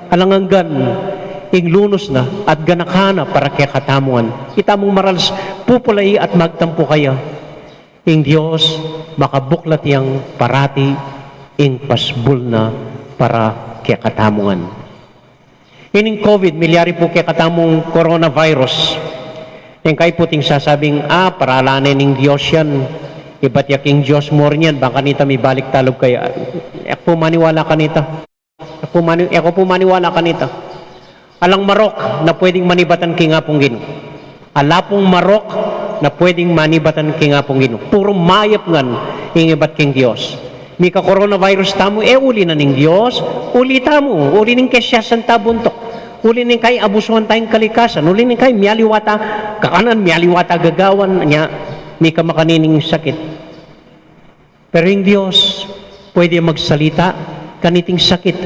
alanganggan, ing lunos na, at ganakana para kaya katamuan. Itamong maralas, pupulay at magtampo kaya. Ing Diyos, makabuklat yang parati, ing pasbul na para kaya katamuan. Ining COVID, milyari po kaya katamong coronavirus. Yung kay puting sasabing, paralanin ng Diyos yan. Iba't yaking Diyos more niyan, baka nita may balik talog kaya. Ako po maniwala ka nita. Ako po maniwala ka nita. Alang marok na pwedeng manibatan kingapong Ginoo. Alapong marok na pwedeng manibatan kingapong Ginoo. Puro mayap ngan yung iba't king Diyos. Mika coronavirus tamo, uli na ning Diyos, uli tamo, uli ning kesyasan tabuntok, uli ning kay abusuhan tayong kalikasan, uli ning kay miyaliwata, kakanan miyaliwata gagawan, niya, mika makanining sakit. Pero yung Diyos, pwede magsalita, kaniting sakit,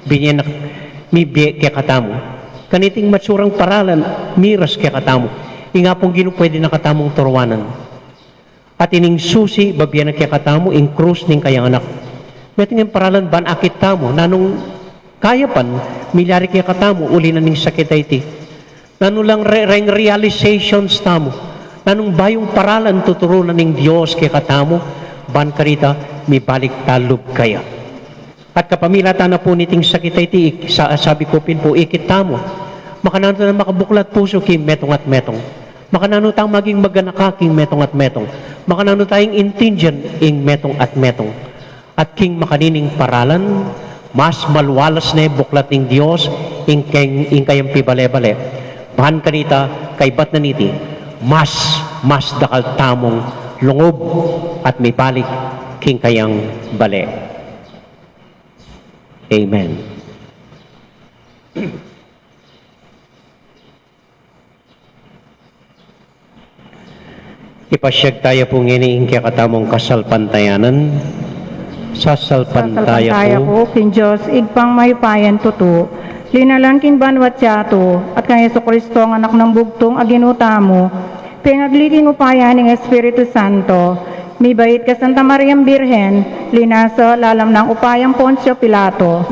binyan na, mibiye kaya katamo, kaniting matsurang paralan, miras kaya katamo, nga pong Ginoo pwede nakatamong turwanan. At ining susi, babiyan na kaya katamo, ing krus ning kayang anak. Meting yung paralan ban akit tamo, nanong kaya pan, milyari kaya katamo, uli na ning sakit ay ti. Nanong lang realizations tamo, nanong bayong paralan tuturo na ning Diyos kaya katamo, ban karita, may balik talog kaya. At kapamilata na po niting sakit ay ti, sabi ko pin po, ikit tamo, makanano na makabuklat puso kim metong at metong. Makanano tayong maging maganakaking metong at metong. Makanano tayong intindihan ing metong at metong. At king makanining paralan, mas malwalas na buklat ng Diyos ing kayang pibale-bale. Mahan kanita, kay bat na niti, mas dakal tamong lungob at may balik king kayang bale. Amen. Ipasyag tayo po ngini kaya katamong kasalpantayanan. Sasalpantaya Sasalpantaya ko. ko, kin Diyos, igpang mayupayan tuto. Linalang kin banwat siyato, at kang Yeso Kristo ang anak ng bugtong aginuta mo. Pinagliging upayan ng Espiritu Santo. May bait ka Santa Mariam Birhen, linasa lalam ng upayang Poncio Pilato.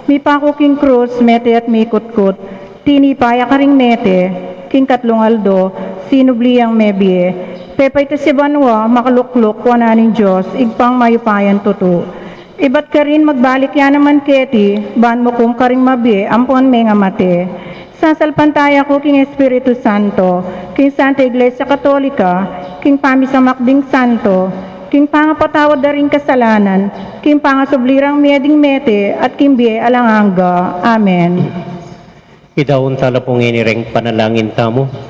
May pako king krus, mete at may kutkut. Tinipaya ka ring mete, king katlong aldo, sinubliyang mebie. Pepay ta si Banwa, makalukluk, wananing Diyos, igpang mayupayan tuto. Iba't ka rin magbalik yan naman keti, ban mo kung karing mabi, ampon may nga mate. Sasalpantaya ko king Espiritu Santo, king Santa Iglesia Katolika, king pamisamakding Santo, king pangapatawad na rin kasalanan, king pangasublirang meding mete, at king biye alanganga. Amen. Idaon tala pong inireng panalangin tamo.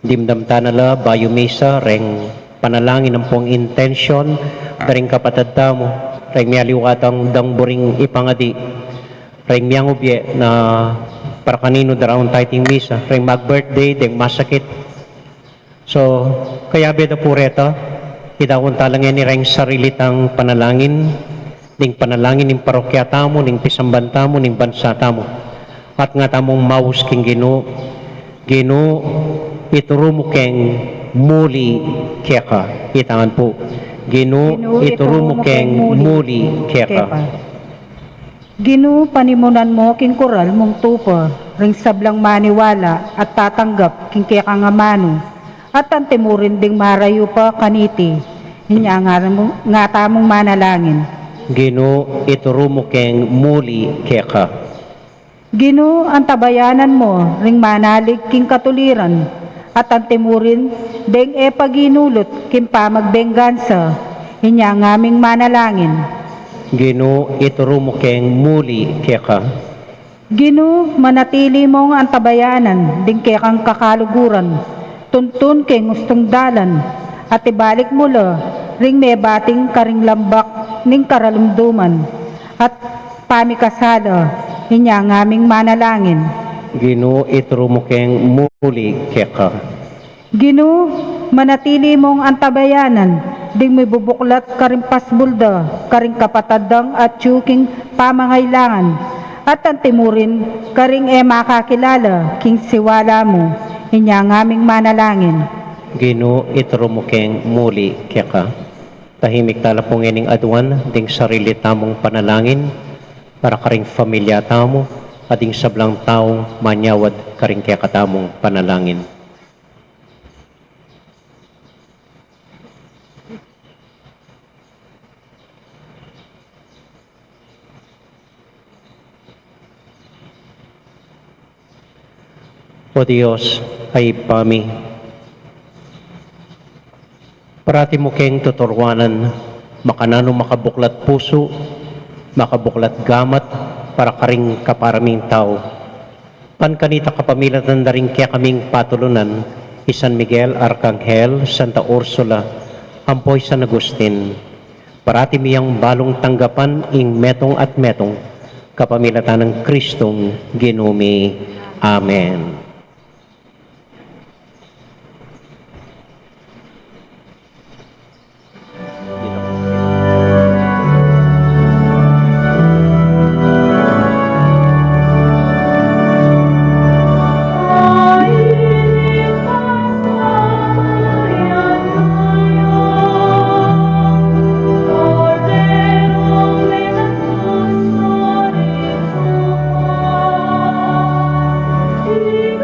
Dimdam tanala bayo misa reng panalangin ang pong intention daring kapatad tamo. Reng mialiwatang dang buring ipangadi. Reng miyang ubye na para kanino darawang tayting misa. Reng mag-birthday, deng masakit. So, kaya beda pureta, idaon talang yan reng sarilitang panalangin, ding panalangin ng parokya tamo, ding pisamban tamo, ding bansa tamo. At nga tamong maus king Gino, iturumo keng muli keka. Itangan po. Gino, iturumo keng muli keka. Ginu, panimunan mo king koral mong tupa, ring sablang maniwala at tatanggap king kaya nga mano, at antimurin ding marayo pa kaniti, hinya nga tamong manalangin. Gino, iturumo keng muli keka. Ginu, ang tabayanan mo, ring manalig king katuliran, at antimurin ding paginulot king pamagbenggansa, hinya ngaming manalangin. Gino, iturumo keng muli keka. Ginu, manatili mong ang tabayanan, ding kekang kakaluguran, tuntun keng gustong dalan, at ibalik mo la, ring may bating karing lambak, ning karalumduman, at pamikasada, hinya ngaming manalangin. Gino, iturumo keng muli keka. Ginu, manatili mong ang tabayanan, ding may bubuklat karing pasbulda, karing kapatadang at tsuking pamangailangan, at antimurin karing makakilala, king siwala mo, hinya ngaming manalangin. Gino, iturumo keng muli keka. Tahimik tala pong ining aduan, ding sarili tamong panalangin, para karing familia tamo, at ding sablang taong manyawad karing kaya katamong panalangin. O Diyos, ay pami, parati mo keng tuturwanan, makanano makabuklat puso, makabuklat gamat, para karing kaparaming tao. Pankanita kapamilatan na rin kaya kaming patulunan, San Miguel, Arcangel, Santa Ursula, Ampoy San Agustin, parati miyang balong tanggapan ing metong at metong, kapamilatan ng Kristong Ginumi. Amen. Cordero de la cruz,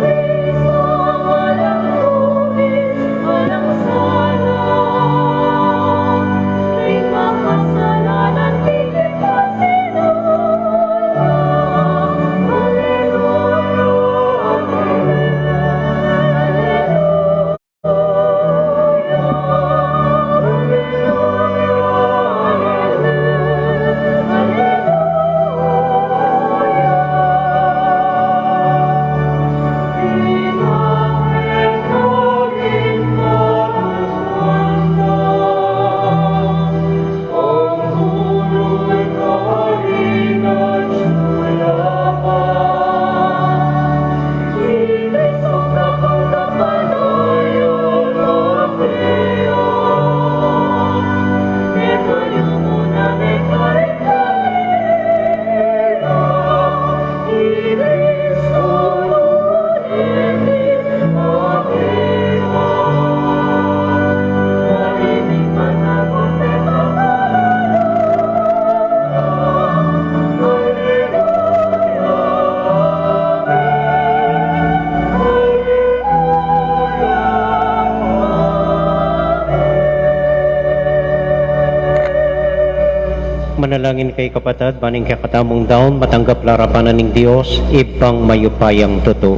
Manalangin kay kapatid, baning kay katamong daon, matanggap larapanan ng Diyos, ibang mayupayang totoo.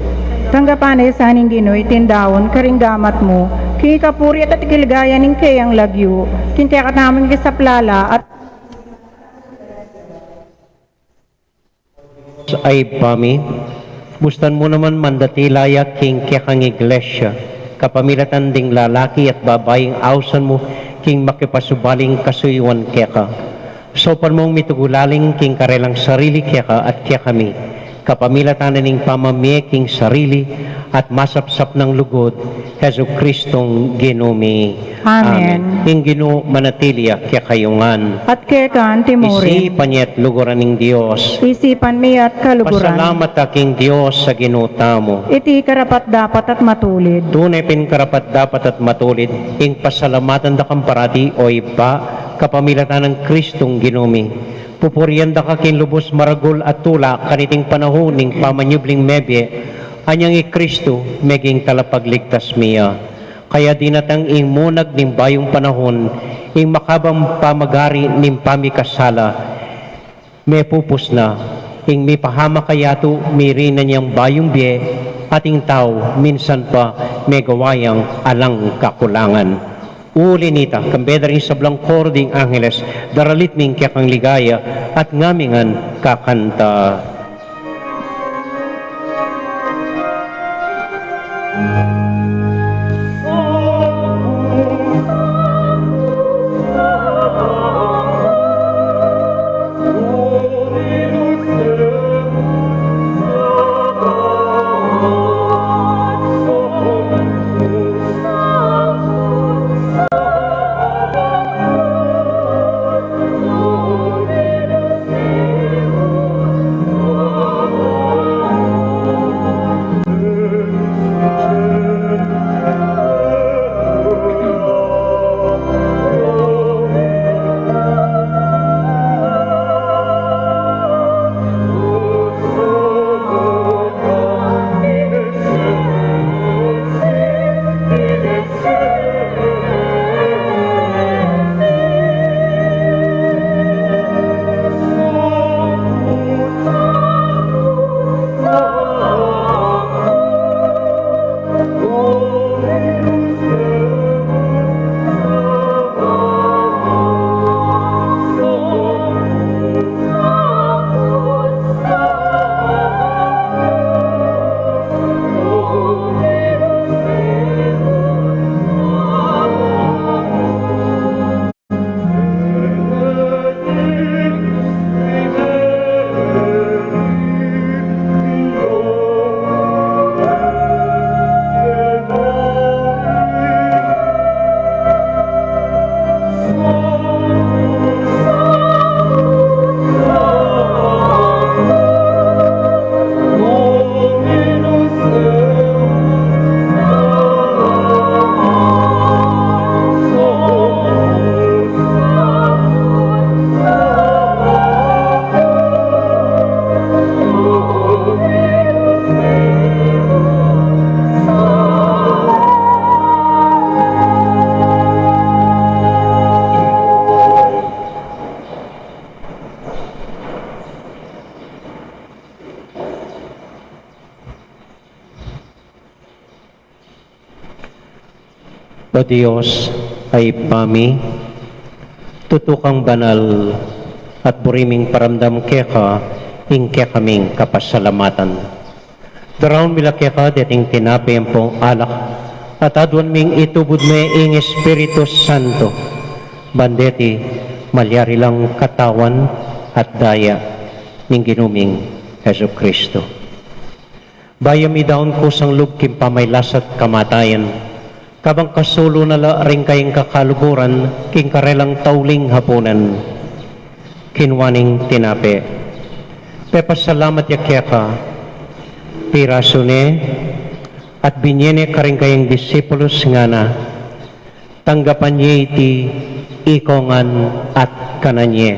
Tanggapan ay sa haning Ginoy, tindawon, karinggamat mo, kini kapuri at kilgaya ning kayang lagyo, kintiyakat namin kisaplala at Ay pami, bustan mo naman mandatilaya king kekang iglesia, kapamilatan ding lalaki at babaeng ausan mo king makipasubaling kasuyuan keka. Sopan mong mitugulaling king karelang sarili keka at kya kami, kapamilatan ning pamamie king sarili at masapsap ng lugod, Heso Kristong Ginumi. Amen. Ing Gino manatilia kya kayungan. at kekan timurin. Isipan niya't luguran ng Diyos. Isipan mi at kaluguran. Pasalamat aking Diyos sa ginuta mo. Iti karapat dapat at matulid. Tunay karapat dapat at matulid, ing pasalamatan da kang parati o iba, kapamilatan ng Kristong Ginumi. Pupurian da ka lubos maragol at tula, kaniting panahon ning pamanyubling mebye, anyang i Kristo, meging talapagligtas miya. Kaya dinatang ing munag ning bayong panahon, ing makabang pamagari ning pamikasala, may pupus na, ing may pahama kayato, miri na niyang bayong biye, ating tao, minsan pa may gawayang alang kakulangan. Uli nita, kambedering sablang kording angeles, daralit ning kiyakang ligaya, at ngamingan kakanta. O Diyos ay pami, tutukang banal at buriming paramdam keka, ing kaming kapasalamatan. Daraon mila keka dating tinapi ang pong alak, at adwan ming itubod me ing Espiritu Santo, bandeti malyari lang katawan at daya ning ginuming Heso Kristo. Bayam idaon ko sang lugkim pamaylasat kamatayan, kabang kasulo na la ring kayong kakaluburan, king karelang tauling hapunan, kinwaning tinape. Pepasalamat yakyaka, pirasune, at binyene karing kayong disipulos nga na, tanggapan niya iti ikongan at kananye.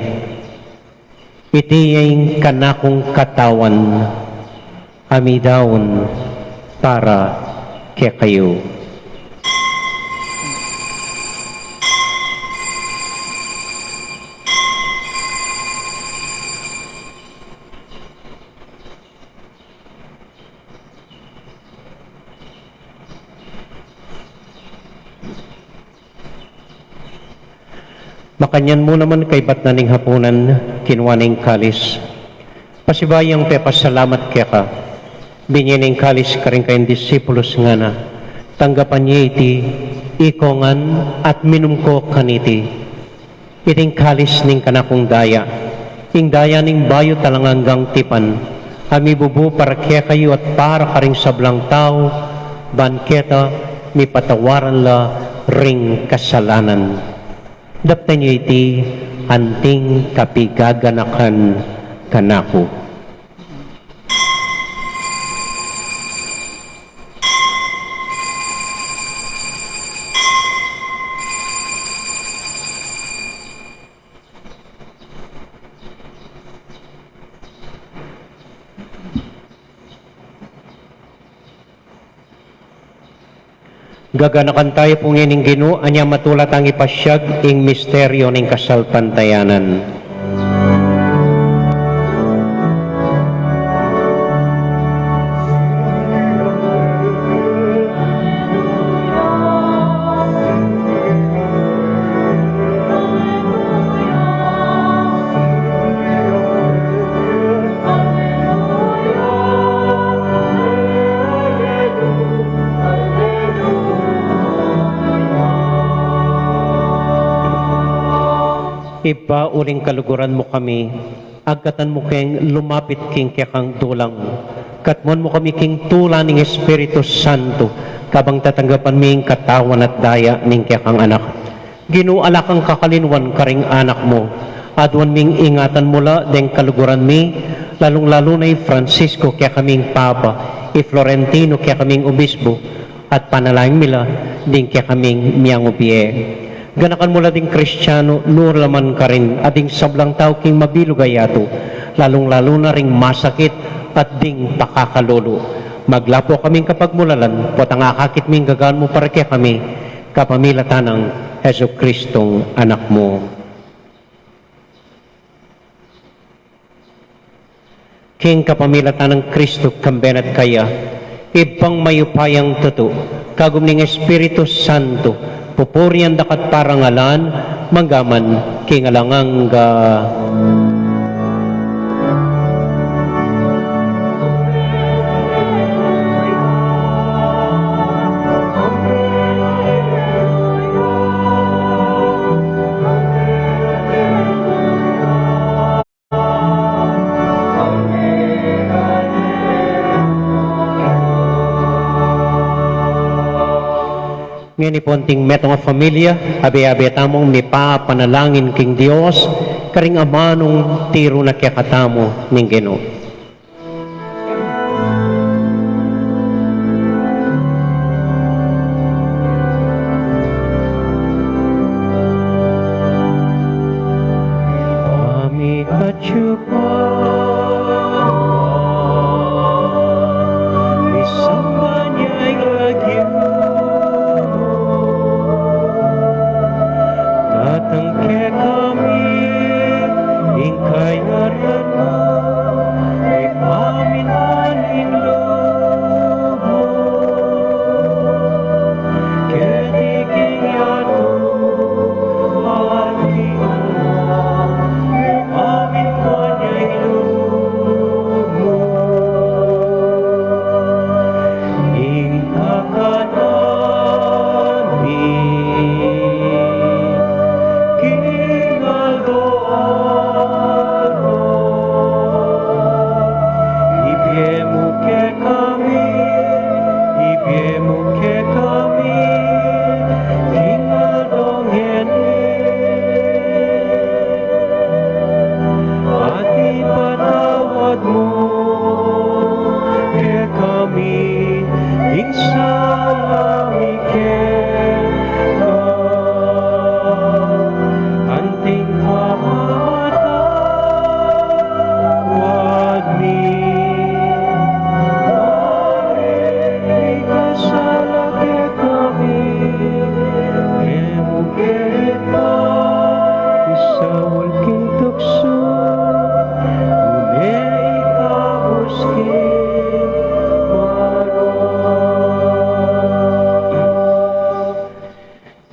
Iti yung kanakong katawan, amidaon para kaya kayo. Makanyan mo naman kay bat na ning hapunan, kinwaning kalis. Pasibayang pepasalamat kaya ka. Binyaning kalis ka rin kayong disipulos nga na. Tanggapan niya iti, ikongan at minum ko kaniti. Iting kalis ning kanakong daya. Ing daya ning bayo talanganggang tipan. Kami bubu para kaya kayo at para ka ring sablang tao. Banketa, mi patawaran la ring kasalanan. Dapta niyo iti anting kapigaganakan kanako. Gaganakan tayo pong ining Ginoo anya matulat ang ipasyag ing misteryo ning kasalpantayanan. Iba uling kaluguran mo kami, agkatan mo keng lumapit king kekang dulang. Katmon mo kami king tula ning Espiritu Santo, kabang tatanggapan ming katawan at daya ning kekang anak. Ginuala kang kakalinwan karing anak mo, adwan ming ingatan mula deng kaluguran mi, lalong-lalo na Francisco kaya kaming Papa, Florentino kaya kaming Obispo, at panalangin mila ding kaya kaming miyang ubie. Ganakan mula ding Kristiyano, nur laman ka rin, ading sablang tao king mabilugayato, lalong-lalo na ring masakit at ding pakakalolo. Maglapo kaming kapagmulalan, pot ang akakit ming gagaan mo para kaya kami, kapamilatan ng Heso Kristong anak mo. King kapamilatan ng Kristo kambenat kaya, ibang mayupayang tuto, kagum ning Espiritu Santo, pupurian dakat parangalan, manggaman, kingalanganga. Ngayon iponting metong familia, abi-abi tamong mi panalangin king Dios, karing amanong tiro na kayakatamo ning Ginoo. Ami kachupa, isamba niya'y lagyan. Datang ke kami, ingkay arana,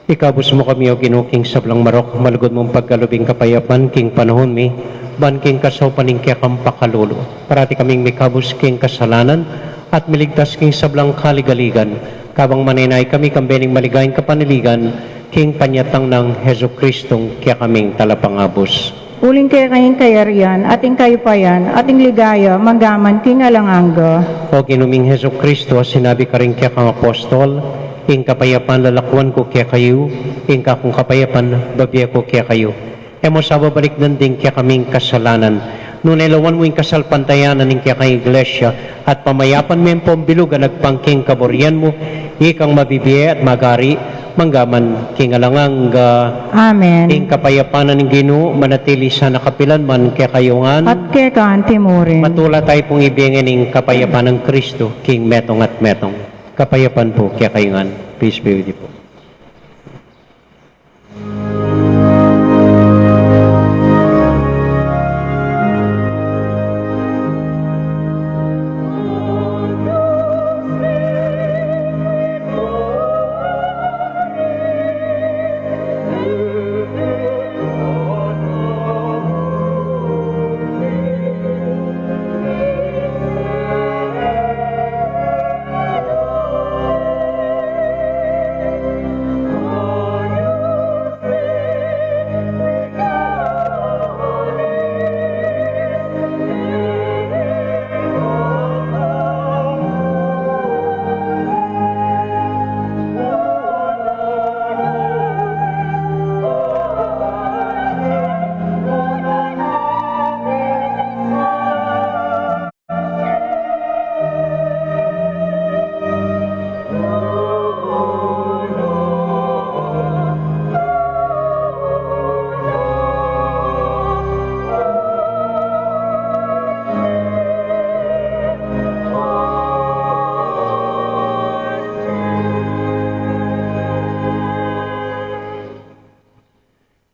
Ikabos mo kami o ginuking sablang marok, malugod mong pagkalubing kapayapan, king panahon mi, ban king kasaw paning kaya kang pakalulo. Parati kaming mikabos king kasalanan, at miligtas king sablang kaligaligan. Kabang maninay kami kambening maligayang kapaniligan, king panyatang ng Heso Kristong kaya kaming talapangabos. Uling kaya kayong kayarian, ating kayupayan, ating ligaya, manggaman king alanganga. O ginuming Heso Kristo, sinabi ka rin kaya kang apostol, ing kapayapan lalakwan ko kaya kayo, ing kakong kapayapan babiya ko kaya kayo. E mo sa babalik nanding kaya kaming kasalanan. Nung ilawan mo yung kasalpantayanan ng kaya kang iglesia, at pamayapan mo yung pambilugan nagpangking kaburian mo, ikang mabibiya at magari, manggaman king alangang Amen. ing kapayapanan ng Ginoo manatili sa nakapilan man kaya kayungan. At kaya kaan timurin. Matula tayo pong ibigin ng kapayapan ng Kristo, King Metong at Metong. Kapayapan po, kaya kayungan. Peace be with you po.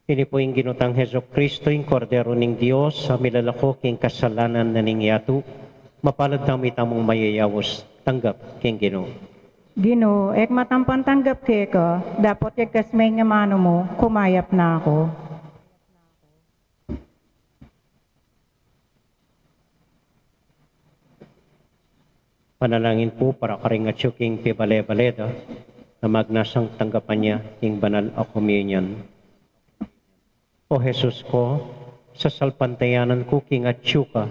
Ini po yung ginutang Heso Kristo, yung kordero ng Diyos, sa milalako king kasalanan na ningyatu, mapalad kami tamong mayayawos, tanggap king Ginoo. Gino, ek matampan tanggap kaya ka, dapat yung kasmay nga mano mo, kumayap na ako. Panalangin po para karingatsyo king pibale-baleda, na magnasang tanggapan niya king banal a communion. O Jesus ko, sa salpantayanan ko king atsyo ka,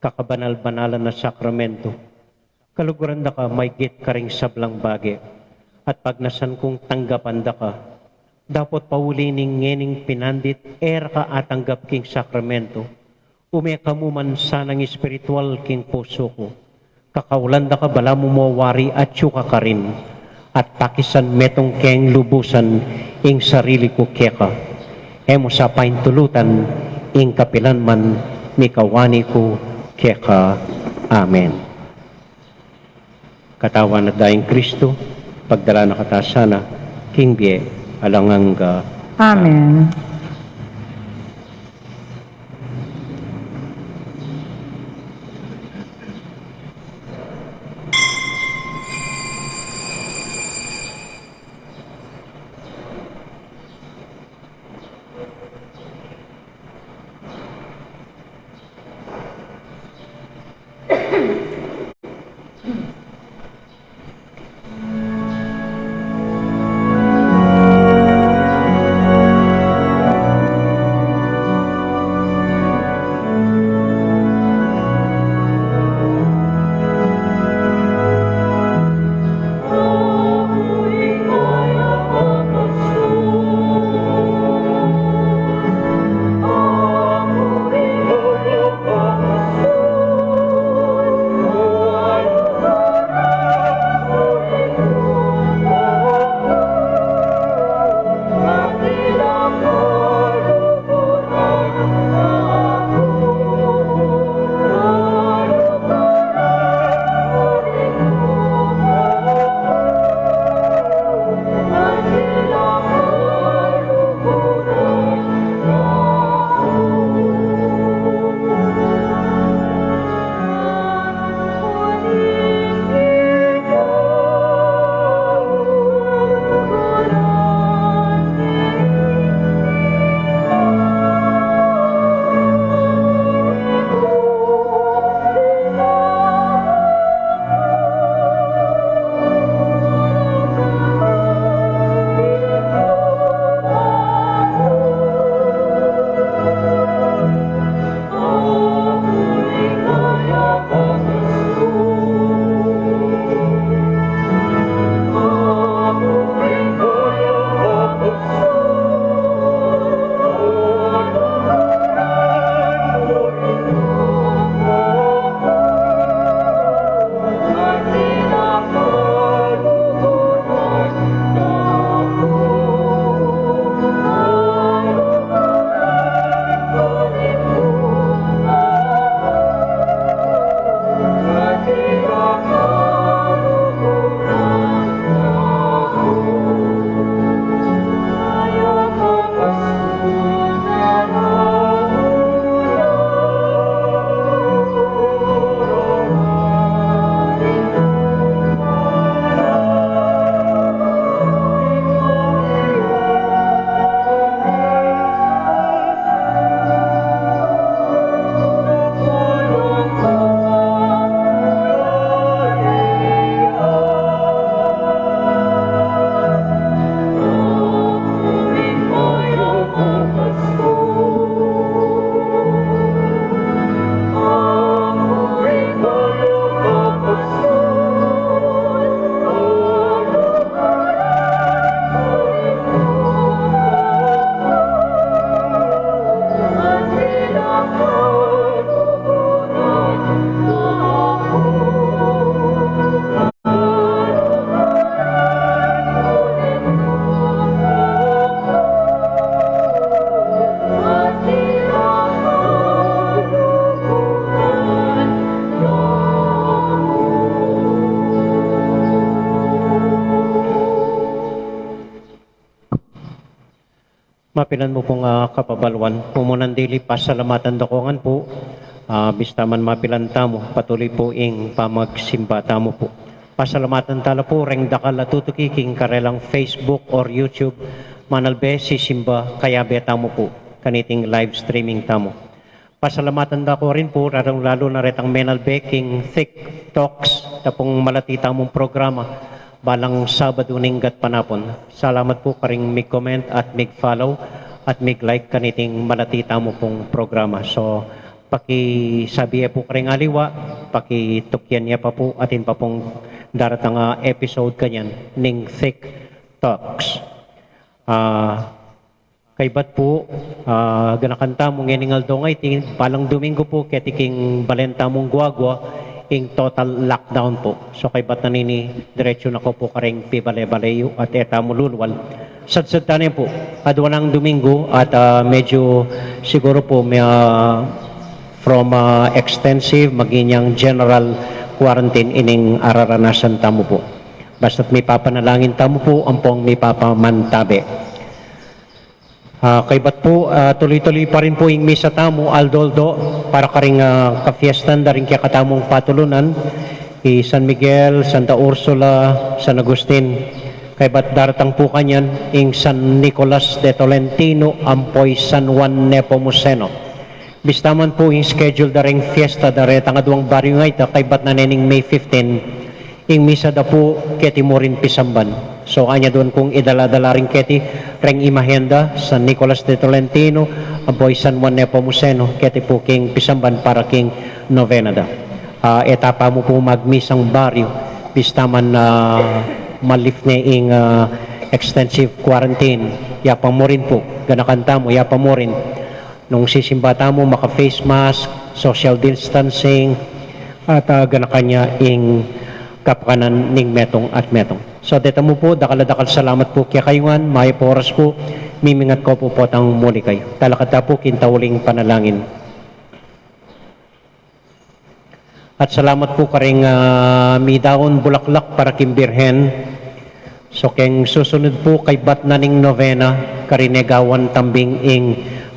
kakabanal-banalan na sakramento, kaluguran da ka, may git ka ring sablang bagi, at pagnasan kong tanggapan da ka, dapat pauli ning ngening pinandit, ka atanggap king sakramento, umeka mo man sanang espiritual king puso ko, kakaulan da ka bala mo mawari atsyo ka rin, at pakisan metong keng lubusan ing sarili ko keka. Emo sa paintulutan, ing kapilan man, mikawani ko, keka. Amen. Katawan na daing Kristo, pagdala na katasana, King Bie, alanganga. Amen. Mapilan mo pong kapabalwan. Pumunan dili pasalamatan dakongan po. Bista man mapilan tamo, patuloy po ing pamagsimba tamo po. Pasalamatan tala po, reng dakal atutukiking karelang Facebook or YouTube. Manalbe si Simba, kaya betamo po, kaniting live streaming tamo. Pasalamatan da ko rin po, lalo na retang menalbe king Thick Talks, tapong malati tamong programa, balang Sabado ninggat panapon. Salamat po karing mig-comment at mig-follow at mig-like kaniting malati tamo pong programa. So, pakisabihe po karing aliwa, pakitukyan niya pa po, atin pa pong daratang episode kanyan ning Thick Talks. Kaibat po, ganakanta mong ngeningal dongay, palang Domingo po, ketiking balenta mong guagwa, ing total lockdown po. So kaibat na nini, diretso na ko po karing pibale-baleyo at eta mululwal. Sad-sad tanin po, adwa ng Domingo at medyo siguro po may from extensive maginyang general quarantine ining araranasan tamo po. Basta't may papanalangin tamo po, ampong may papamantabe. Kaibat po, tuloy-tuloy pa rin po yung misa tamo, Aldoldo, para karing kafiestan da rin kaya katamong patulunan, San Miguel, Santa Ursula, San Agustin. Kaibat daratang po kanyan, ing San Nicolas de Tolentino, ampoy San Juan Nepomuceno. Bistaman po yung schedule da rin fiesta da rin tangaduang baryo nga ita, kaibat na nening May 15, ing misa da po keti mo rin pisamban. So anya doon kung idala-dala rin keti reng imahenda San Nicolas de Tolentino, aboy San Juan Nepomuceno, keti po king pisamban para king novena da. Etapa mo po magmisang baryo, bistaman na malif na ing extensive quarantine, yapang mo rin po, ganakanta mo, yapang mo rin. Nung sisimbata mo, maka-face mask, social distancing, at ganakanya ing kapakanan ning metong at metong. So dito mo po, dakal salamat po kaya kayungan, may oras po, mimingat ko po tang muli kayo. Talakata po kintauling panalangin. At salamat po karing midaon bulaklak para kimbirhen. So keng susunod po kay batnaning novena, karinegawan tambing ing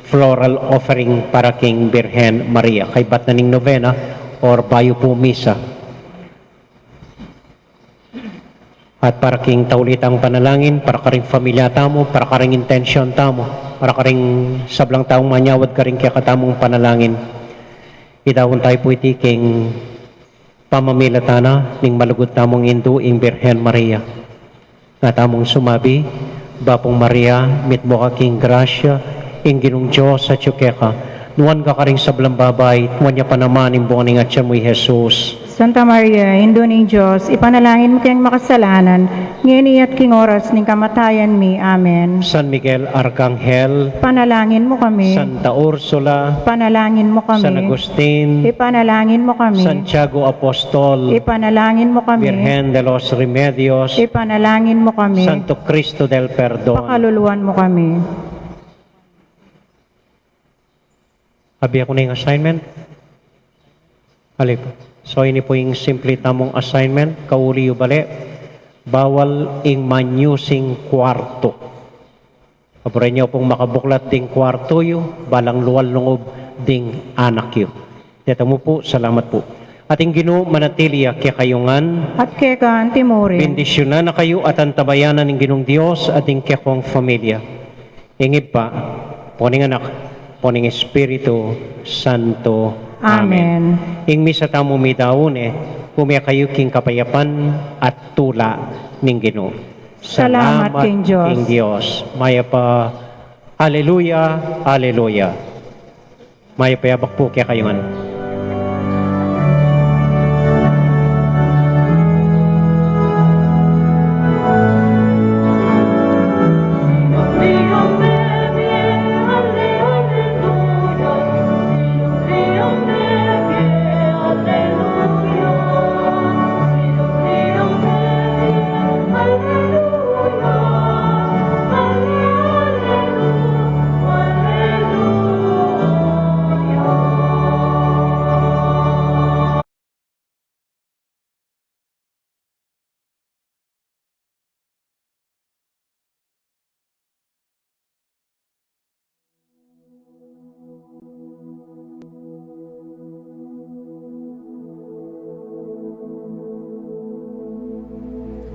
floral offering para king Birhen Maria. Kay batnaning novena or bayo po misa. At para king taulitang panalangin, para karing familia tamo, para karing intention tamo, para karing sablang taong manyawad karing kaya katamong panalangin. Idawon tayo po iti king pamamilatana ning malugod tamong indu ing Birhen Maria. Nga tamong sumabi, Bapong Maria, mitmo ka king grasya, ing ginong Diyos sa tsukeka, nuwan ka karing sablang babay, nuwan niya pa naman imbong nga siya mo'y Jesus. Santa Maria, Indo ning Diyos, ipanalangin mo kayang makasalanan, ngayon at king oras ning kamatayan mi. Amen. San Miguel Arcangel, Panalangin mo kami. Santa Ursula, Panalangin mo kami. San Agustin, Ipanalangin mo kami. Santiago Apostol, Ipanalangin mo kami. Virgen de los Remedios, Ipanalangin mo kami. Santo Cristo del Perdón. Pakaluluan mo kami. Abi ako na yung assignment. Alip. So ini po yung simple tamong assignment. Kauli yung bali. Bawal ing manyusing kwarto. Kapure niyo pong makabuklat ding kwarto yung balang luwal lungob ding anak yung. Dito mo po, salamat po. Ating Ginoo manatiliya kaya kayungan. At kaya ka, Timore. Bendisyonan na kayo at ang tabayanan ng Ginong Diyos ating kaya kong familia. Ingib pa, poning anak, poning Espiritu Santo. Amen. Ing misa tamo midaon pumaya kayo king kapayapan at tula ning Ginoo. Salamat king Diyos. King Diyos. Maya pa, Hallelujah, Hallelujah. Maya pa yabak po kaya kayungan.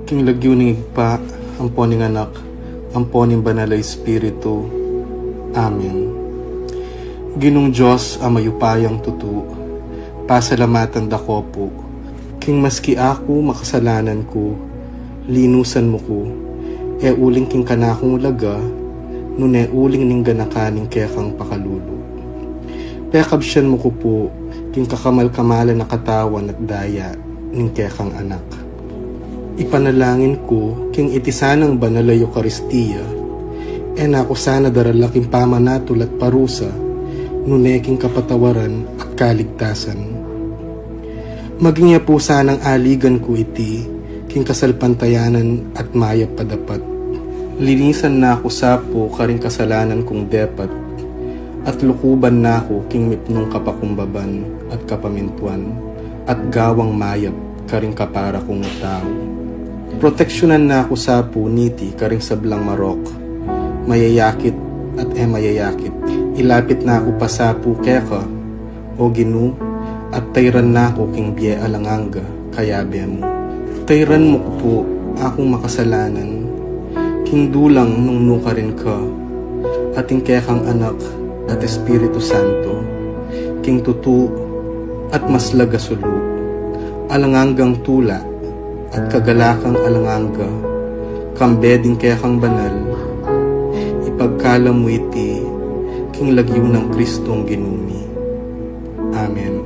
king lagyo ning igpa, ampo ning anak, ampo ning banal a Espiritu. Amen. Ginong Diyos ang mayupayang tutu, pasalamatan dako po, king maski ako makasalanan ko, linusan mo ko, e uling king kanakong laga, nun e uling ning ganakaning kekang pakalulu. Pekabsyan mo ko po, king kakamal-kamalan na katawan at daya, ning kekang anak. Ipanalangin ko, king itisanang banal a Eucharistia, e nako sana daralaking pamanatul at parusa, nuneking kapatawaran at kaligtasan. Maging niya po sanang aligan ko iti, king kasalpantayanan at mayap padapat. Linisan na ako sapo karing kasalanan kong depat, at lukuban na ako king mipnong kapakumbaban at kapamintuan, at gawang mayap karing kapara kong tao. Proteksyonan na ako sapo niti karing sablang marok, mayayakit at mayayakit. Ilapit na ako pasapu keka, o Ginu, at tayran na ako king biye alanganga, kayabe mo. Tayran mo ko po akong makasalanan, king dulang nung nuka rin ka, ating kekang anak at Espiritu Santo, king tutu at maslaga sulu, alanganggang tula at kagalakang alanganga, kambeding kekang banal, ipagkala mo iti, king lagyo ng Kristong ginumi. Amen.